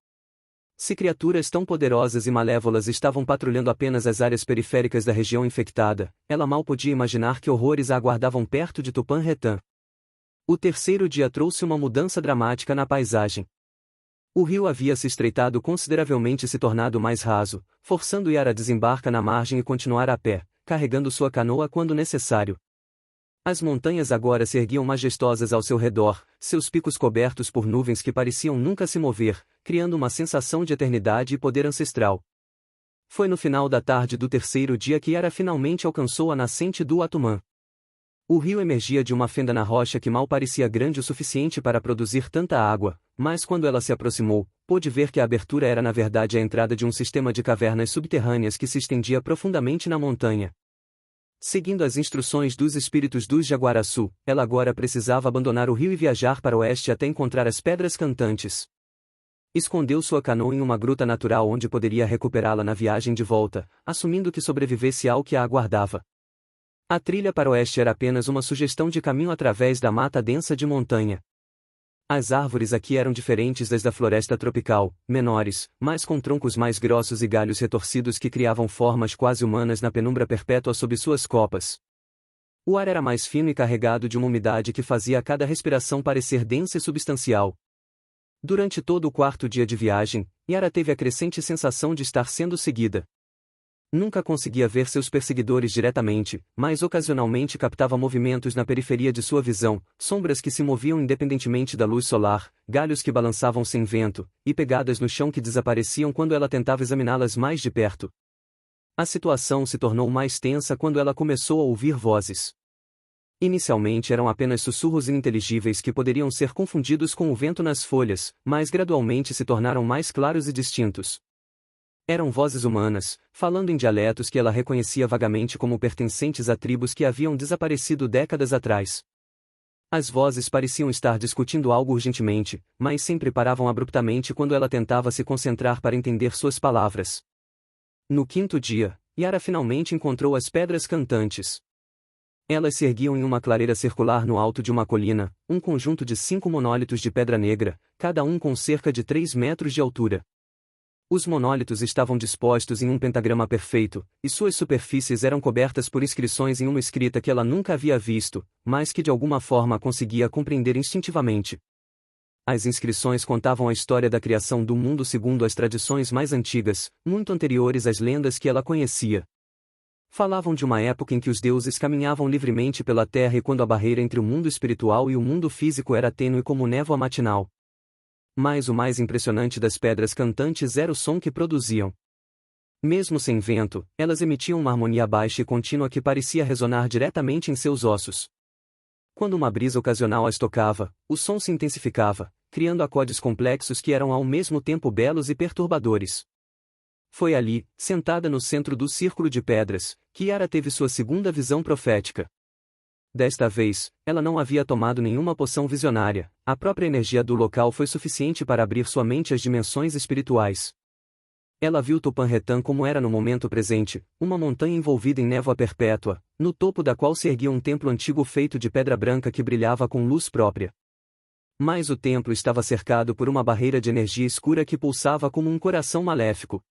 Se criaturas tão poderosas e malévolas estavam patrulhando apenas as áreas periféricas da região infectada, ela mal podia imaginar que horrores a aguardavam perto de Tupã-Retã. O terceiro dia trouxe uma mudança dramática na paisagem. O rio havia se estreitado consideravelmente e se tornado mais raso, forçando Yara a desembarcar na margem e continuar a pé, carregando sua canoa quando necessário. As montanhas agora se erguiam majestosas ao seu redor, seus picos cobertos por nuvens que pareciam nunca se mover, criando uma sensação de eternidade e poder ancestral. Foi no final da tarde do terceiro dia que Yara finalmente alcançou a nascente do Atumã. O rio emergia de uma fenda na rocha que mal parecia grande o suficiente para produzir tanta água, mas quando ela se aproximou, pôde ver que a abertura era na verdade a entrada de um sistema de cavernas subterrâneas que se estendia profundamente na montanha. Seguindo as instruções dos espíritos dos Jaguaraçu, ela agora precisava abandonar o rio e viajar para o oeste até encontrar as Pedras Cantantes. Escondeu sua canoa em uma gruta natural onde poderia recuperá-la na viagem de volta, assumindo que sobrevivesse ao que a aguardava. A trilha para o oeste era apenas uma sugestão de caminho através da mata densa de montanha. As árvores aqui eram diferentes das da floresta tropical, menores, mas com troncos mais grossos e galhos retorcidos que criavam formas quase humanas na penumbra perpétua sob suas copas. O ar era mais fino e carregado de uma umidade que fazia cada respiração parecer densa e substancial. Durante todo o quarto dia de viagem, Yara teve a crescente sensação de estar sendo seguida. Nunca conseguia ver seus perseguidores diretamente, mas ocasionalmente captava movimentos na periferia de sua visão, sombras que se moviam independentemente da luz solar, galhos que balançavam sem vento, e pegadas no chão que desapareciam quando ela tentava examiná-las mais de perto. A situação se tornou mais tensa quando ela começou a ouvir vozes. Inicialmente eram apenas sussurros ininteligíveis que poderiam ser confundidos com o vento nas folhas, mas gradualmente se tornaram mais claros e distintos. Eram vozes humanas, falando em dialetos que ela reconhecia vagamente como pertencentes a tribos que haviam desaparecido décadas atrás. As vozes pareciam estar discutindo algo urgentemente, mas sempre paravam abruptamente quando ela tentava se concentrar para entender suas palavras. No quinto dia, Yara finalmente encontrou as Pedras Cantantes. Elas se erguiam em uma clareira circular no alto de uma colina, um conjunto de 5 monólitos de pedra negra, cada um com cerca de 3 metros de altura. Os monólitos estavam dispostos em um pentagrama perfeito, e suas superfícies eram cobertas por inscrições em uma escrita que ela nunca havia visto, mas que de alguma forma conseguia compreender instintivamente. As inscrições contavam a história da criação do mundo segundo as tradições mais antigas, muito anteriores às lendas que ela conhecia. Falavam de uma época em que os deuses caminhavam livremente pela terra e quando a barreira entre o mundo espiritual e o mundo físico era tênue como névoa matinal. Mas o mais impressionante das Pedras Cantantes era o som que produziam. Mesmo sem vento, elas emitiam uma harmonia baixa e contínua que parecia ressonar diretamente em seus ossos. Quando uma brisa ocasional as tocava, o som se intensificava, criando acordes complexos que eram ao mesmo tempo belos e perturbadores. Foi ali, sentada no centro do círculo de pedras, que Yara teve sua segunda visão profética. Desta vez, ela não havia tomado nenhuma poção visionária, a própria energia do local foi suficiente para abrir sua mente às dimensões espirituais. Ela viu Tupã-Retã como era no momento presente, uma montanha envolvida em névoa perpétua, no topo da qual se erguia um templo antigo feito de pedra branca que brilhava com luz própria. Mas o templo estava cercado por uma barreira de energia escura que pulsava como um coração maléfico.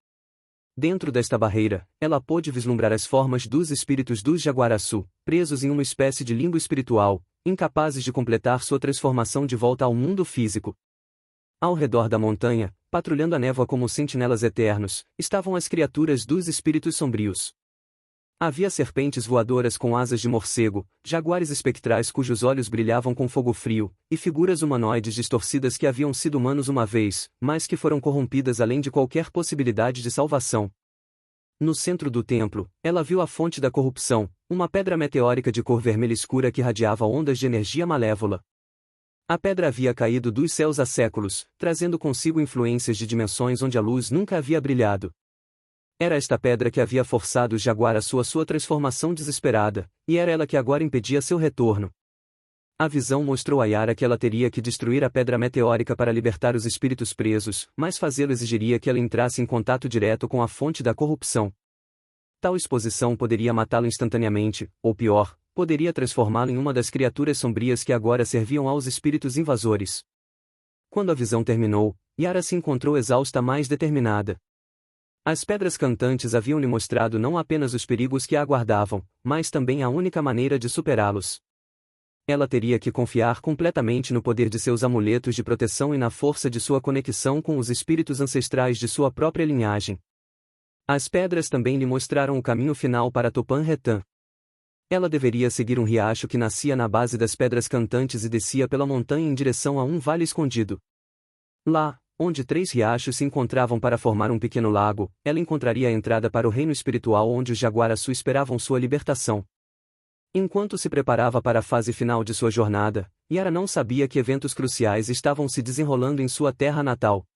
Dentro desta barreira, ela pôde vislumbrar as formas dos espíritos dos Jaguaraçu, presos em uma espécie de limbo espiritual, incapazes de completar sua transformação de volta ao mundo físico. Ao redor da montanha, patrulhando a névoa como sentinelas eternos, estavam as criaturas dos espíritos sombrios. Havia serpentes voadoras com asas de morcego, jaguares espectrais cujos olhos brilhavam com fogo frio, e figuras humanoides distorcidas que haviam sido humanos uma vez, mas que foram corrompidas além de qualquer possibilidade de salvação. No centro do templo, ela viu a fonte da corrupção, uma pedra meteórica de cor vermelha escura que radiava ondas de energia malévola. A pedra havia caído dos céus há séculos, trazendo consigo influências de dimensões onde a luz nunca havia brilhado. Era esta pedra que havia forçado o jaguar à sua transformação desesperada, e era ela que agora impedia seu retorno. A visão mostrou a Yara que ela teria que destruir a pedra meteórica para libertar os espíritos presos, mas fazê-lo exigiria que ela entrasse em contato direto com a fonte da corrupção. Tal exposição poderia matá-lo instantaneamente, ou pior, poderia transformá-lo em uma das criaturas sombrias que agora serviam aos espíritos invasores. Quando a visão terminou, Yara se encontrou exausta mais determinada. As pedras cantantes haviam-lhe mostrado não apenas os perigos que a aguardavam, mas também a única maneira de superá-los. Ela teria que confiar completamente no poder de seus amuletos de proteção e na força de sua conexão com os espíritos ancestrais de sua própria linhagem. As pedras também lhe mostraram o caminho final para Topan-Retan. Ela deveria seguir um riacho que nascia na base das pedras cantantes e descia pela montanha em direção a um vale escondido. Lá, onde 3 riachos se encontravam para formar um pequeno lago, ela encontraria a entrada para o reino espiritual onde os Jaguaraçu esperavam sua libertação. Enquanto se preparava para a fase final de sua jornada, Yara não sabia que eventos cruciais estavam se desenrolando em sua terra natal.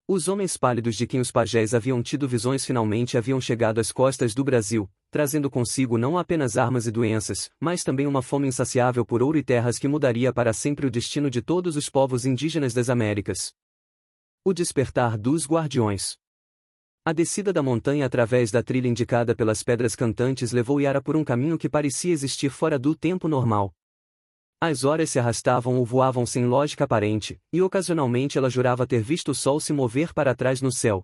Os homens pálidos de quem os pajés haviam tido visões finalmente haviam chegado às costas do Brasil, trazendo consigo não apenas armas e doenças, mas também uma fome insaciável por ouro e terras que mudaria para sempre o destino de todos os povos indígenas das Américas. O despertar dos guardiões. A descida da montanha através da trilha indicada pelas pedras cantantes levou Yara por um caminho que parecia existir fora do tempo normal. As horas se arrastavam ou voavam sem lógica aparente, e ocasionalmente ela jurava ter visto o sol se mover para trás no céu.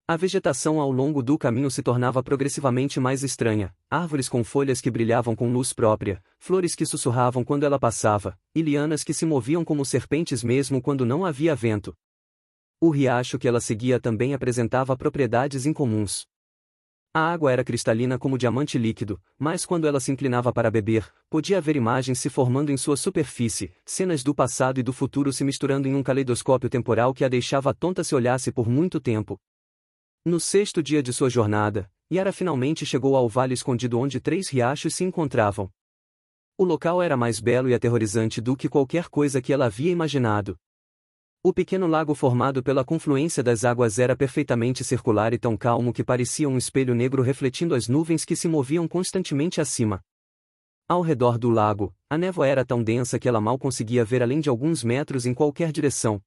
A vegetação ao longo do caminho se tornava progressivamente mais estranha, árvores com folhas que brilhavam com luz própria, flores que sussurravam quando ela passava, e lianas que se moviam como serpentes mesmo quando não havia vento. O riacho que ela seguia também apresentava propriedades incomuns. A água era cristalina como diamante líquido, mas quando ela se inclinava para beber, podia haver imagens se formando em sua superfície, cenas do passado e do futuro se misturando em um caleidoscópio temporal que a deixava tonta se olhasse por muito tempo. No 6º dia de sua jornada, Yara finalmente chegou ao vale escondido onde 3 riachos se encontravam. O local era mais belo e aterrorizante do que qualquer coisa que ela havia imaginado. O pequeno lago formado pela confluência das águas era perfeitamente circular e tão calmo que parecia um espelho negro refletindo as nuvens que se moviam constantemente acima. Ao redor do lago, a névoa era tão densa que ela mal conseguia ver além de alguns metros em qualquer direção.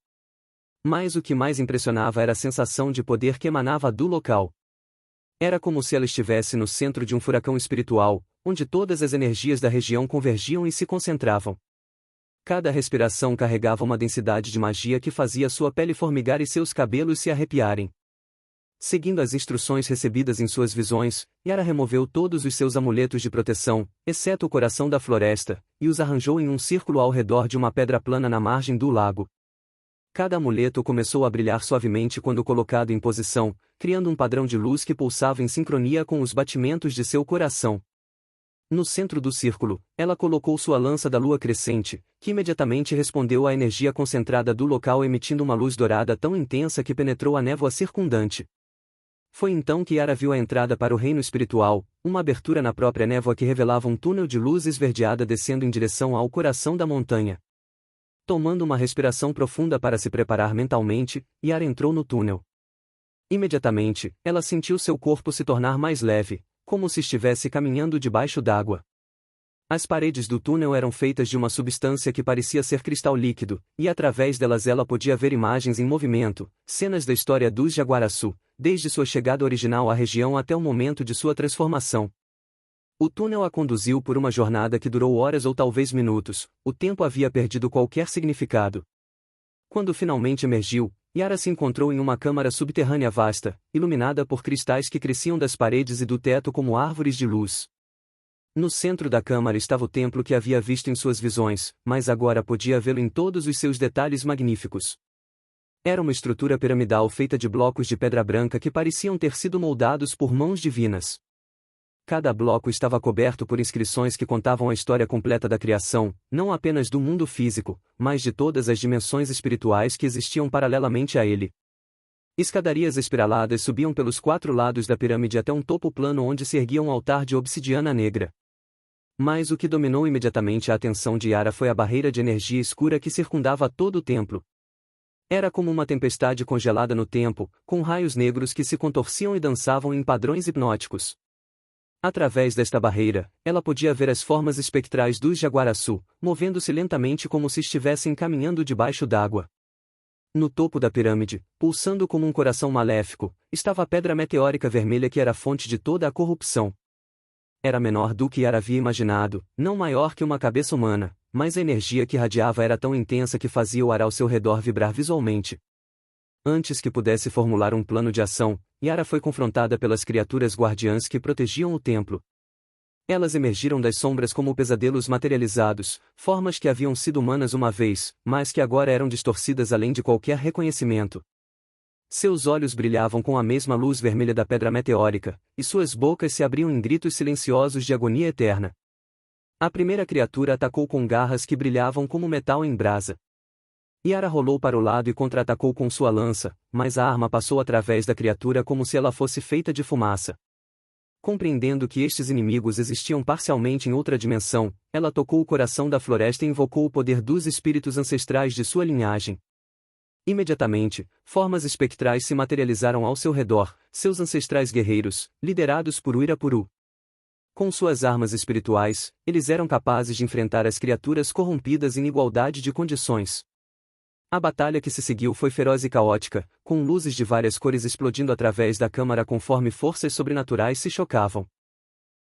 Mas o que mais impressionava era a sensação de poder que emanava do local. Era como se ela estivesse no centro de um furacão espiritual, onde todas as energias da região convergiam e se concentravam. Cada respiração carregava uma densidade de magia que fazia sua pele formigar e seus cabelos se arrepiarem. Seguindo as instruções recebidas em suas visões, Yara removeu todos os seus amuletos de proteção, exceto o coração da floresta, e os arranjou em um círculo ao redor de uma pedra plana na margem do lago. Cada amuleto começou a brilhar suavemente quando colocado em posição, criando um padrão de luz que pulsava em sincronia com os batimentos de seu coração. No centro do círculo, ela colocou sua lança da lua crescente, que imediatamente respondeu à energia concentrada do local emitindo uma luz dourada tão intensa que penetrou a névoa circundante. Foi então que Yara viu a entrada para o reino espiritual, uma abertura na própria névoa que revelava um túnel de luz esverdeada descendo em direção ao coração da montanha. Tomando uma respiração profunda para se preparar mentalmente, Yara entrou no túnel. Imediatamente, ela sentiu seu corpo se tornar mais leve, como se estivesse caminhando debaixo d'água. As paredes do túnel eram feitas de uma substância que parecia ser cristal líquido, e através delas ela podia ver imagens em movimento, cenas da história dos Jaguaraçu, desde sua chegada original à região até o momento de sua transformação. O túnel a conduziu por uma jornada que durou horas ou talvez minutos, o tempo havia perdido qualquer significado. Quando finalmente emergiu, Yara se encontrou em uma câmara subterrânea vasta, iluminada por cristais que cresciam das paredes e do teto como árvores de luz. No centro da câmara estava o templo que havia visto em suas visões, mas agora podia vê-lo em todos os seus detalhes magníficos. Era uma estrutura piramidal feita de blocos de pedra branca que pareciam ter sido moldados por mãos divinas. Cada bloco estava coberto por inscrições que contavam a história completa da criação, não apenas do mundo físico, mas de todas as dimensões espirituais que existiam paralelamente a ele. Escadarias espiraladas subiam pelos 4 lados da pirâmide até um topo plano onde se erguia um altar de obsidiana negra. Mas o que dominou imediatamente a atenção de Yara foi a barreira de energia escura que circundava todo o templo. Era como uma tempestade congelada no tempo, com raios negros que se contorciam e dançavam em padrões hipnóticos. Através desta barreira, ela podia ver as formas espectrais dos jaguaraçu, movendo-se lentamente como se estivessem caminhando debaixo d'água. No topo da pirâmide, pulsando como um coração maléfico, estava a pedra meteórica vermelha que era a fonte de toda a corrupção. Era menor do que Yara havia imaginado, não maior que uma cabeça humana, mas a energia que irradiava era tão intensa que fazia o ar ao seu redor vibrar visualmente. Antes que pudesse formular um plano de ação, Yara foi confrontada pelas criaturas guardiãs que protegiam o templo. Elas emergiram das sombras como pesadelos materializados, formas que haviam sido humanas uma vez, mas que agora eram distorcidas além de qualquer reconhecimento. Seus olhos brilhavam com a mesma luz vermelha da pedra meteórica, e suas bocas se abriam em gritos silenciosos de agonia eterna. A primeira criatura atacou com garras que brilhavam como metal em brasa. Yara rolou para o lado e contra-atacou com sua lança, mas a arma passou através da criatura como se ela fosse feita de fumaça. Compreendendo que estes inimigos existiam parcialmente em outra dimensão, ela tocou o coração da floresta e invocou o poder dos espíritos ancestrais de sua linhagem. Imediatamente, formas espectrais se materializaram ao seu redor, seus ancestrais guerreiros, liderados por Uirapuru. Com suas armas espirituais, eles eram capazes de enfrentar as criaturas corrompidas em igualdade de condições. A batalha que se seguiu foi feroz e caótica, com luzes de várias cores explodindo através da câmara conforme forças sobrenaturais se chocavam.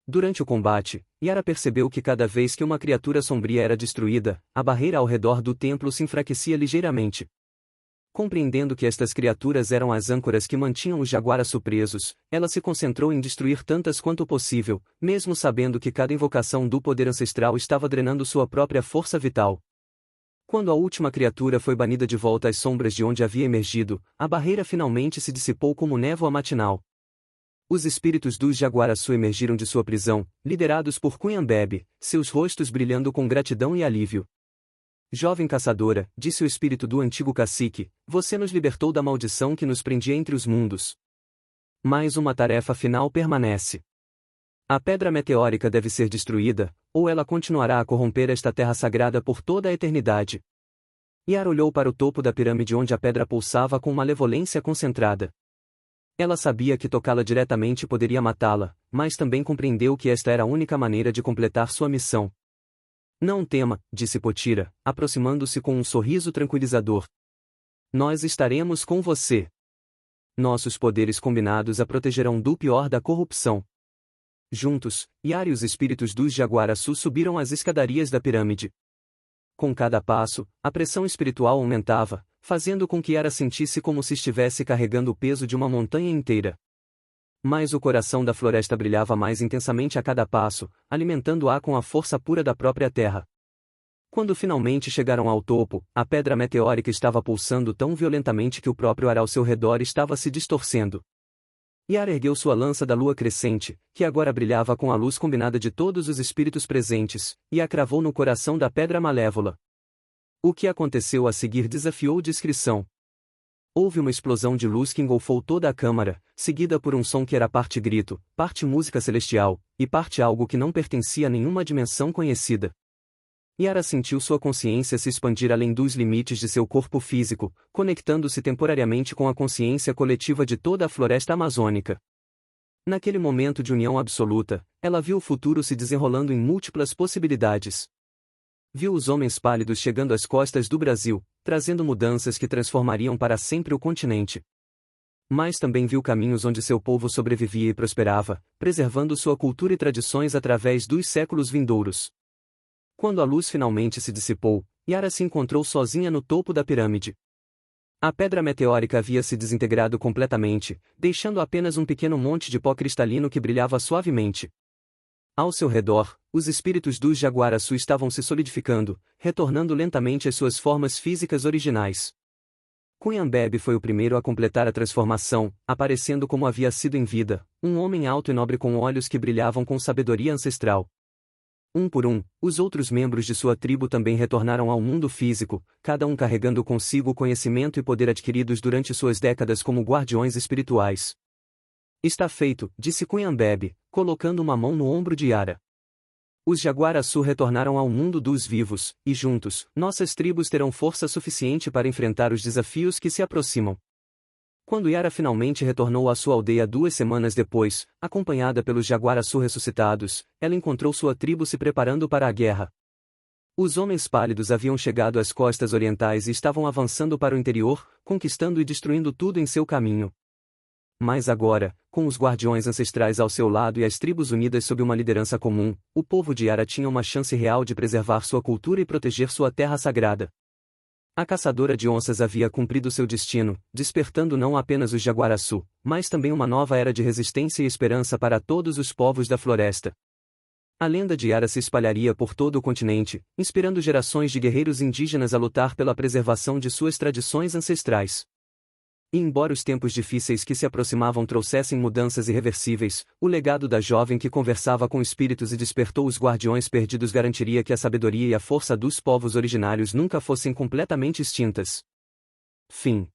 Durante o combate, Yara percebeu que cada vez que uma criatura sombria era destruída, a barreira ao redor do templo se enfraquecia ligeiramente. Compreendendo que estas criaturas eram as âncoras que mantinham os jaguaraçu presos, ela se concentrou em destruir tantas quanto possível, mesmo sabendo que cada invocação do poder ancestral estava drenando sua própria força vital. Quando a última criatura foi banida de volta às sombras de onde havia emergido, a barreira finalmente se dissipou como névoa matinal. Os espíritos dos jaguaraçu emergiram de sua prisão, liderados por Cunhambebe, seus rostos brilhando com gratidão e alívio. Jovem caçadora, disse o espírito do antigo cacique, você nos libertou da maldição que nos prendia entre os mundos. Mas uma tarefa final permanece. A pedra meteórica deve ser destruída, ou ela continuará a corromper esta terra sagrada por toda a eternidade. Yara olhou para o topo da pirâmide onde a pedra pulsava com malevolência concentrada. Ela sabia que tocá-la diretamente poderia matá-la, mas também compreendeu que esta era a única maneira de completar sua missão. Não tema, disse Potira, aproximando-se com um sorriso tranquilizador. Nós estaremos com você. Nossos poderes combinados a protegerão do pior da corrupção. Juntos, Yara e os espíritos dos jaguaraçu subiram as escadarias da pirâmide. Com cada passo, a pressão espiritual aumentava, fazendo com que Yara sentisse como se estivesse carregando o peso de uma montanha inteira. Mas o coração da floresta brilhava mais intensamente a cada passo, alimentando-a com a força pura da própria terra. Quando finalmente chegaram ao topo, a pedra meteórica estava pulsando tão violentamente que o próprio ar ao seu redor estava se distorcendo. Yara ergueu sua lança da lua crescente, que agora brilhava com a luz combinada de todos os espíritos presentes, e a cravou no coração da pedra malévola. O que aconteceu a seguir desafiou discrição. Houve uma explosão de luz que engolfou toda a câmara, seguida por um som que era parte grito, parte música celestial, e parte algo que não pertencia a nenhuma dimensão conhecida. Yara sentiu sua consciência se expandir além dos limites de seu corpo físico, conectando-se temporariamente com a consciência coletiva de toda a floresta amazônica. Naquele momento de união absoluta, ela viu o futuro se desenrolando em múltiplas possibilidades. Viu os homens pálidos chegando às costas do Brasil, trazendo mudanças que transformariam para sempre o continente. Mas também viu caminhos onde seu povo sobrevivia e prosperava, preservando sua cultura e tradições através dos séculos vindouros. Quando a luz finalmente se dissipou, Yara se encontrou sozinha no topo da pirâmide. A pedra meteórica havia se desintegrado completamente, deixando apenas um pequeno monte de pó cristalino que brilhava suavemente. Ao seu redor, os espíritos dos jaguaraçu estavam se solidificando, retornando lentamente às suas formas físicas originais. Cunhambebe foi o primeiro a completar a transformação, aparecendo como havia sido em vida, um homem alto e nobre com olhos que brilhavam com sabedoria ancestral. Um por um, os outros membros de sua tribo também retornaram ao mundo físico, cada um carregando consigo o conhecimento e poder adquiridos durante suas décadas como guardiões espirituais. Está feito, disse Cunhambebe, colocando uma mão no ombro de Yara. Os jaguaraçu retornaram ao mundo dos vivos, e juntos, nossas tribos terão força suficiente para enfrentar os desafios que se aproximam. Quando Yara finalmente retornou à sua aldeia 2 semanas depois, acompanhada pelos Jaguaraçu ressuscitados, ela encontrou sua tribo se preparando para a guerra. Os homens pálidos haviam chegado às costas orientais e estavam avançando para o interior, conquistando e destruindo tudo em seu caminho. Mas agora, com os guardiões ancestrais ao seu lado e as tribos unidas sob uma liderança comum, o povo de Yara tinha uma chance real de preservar sua cultura e proteger sua terra sagrada. A caçadora de onças havia cumprido seu destino, despertando não apenas os Jaguaraçu, mas também uma nova era de resistência e esperança para todos os povos da floresta. A lenda de Yara se espalharia por todo o continente, inspirando gerações de guerreiros indígenas a lutar pela preservação de suas tradições ancestrais. E embora os tempos difíceis que se aproximavam trouxessem mudanças irreversíveis, o legado da jovem que conversava com espíritos e despertou os guardiões perdidos garantiria que a sabedoria e a força dos povos originários nunca fossem completamente extintas. Fim.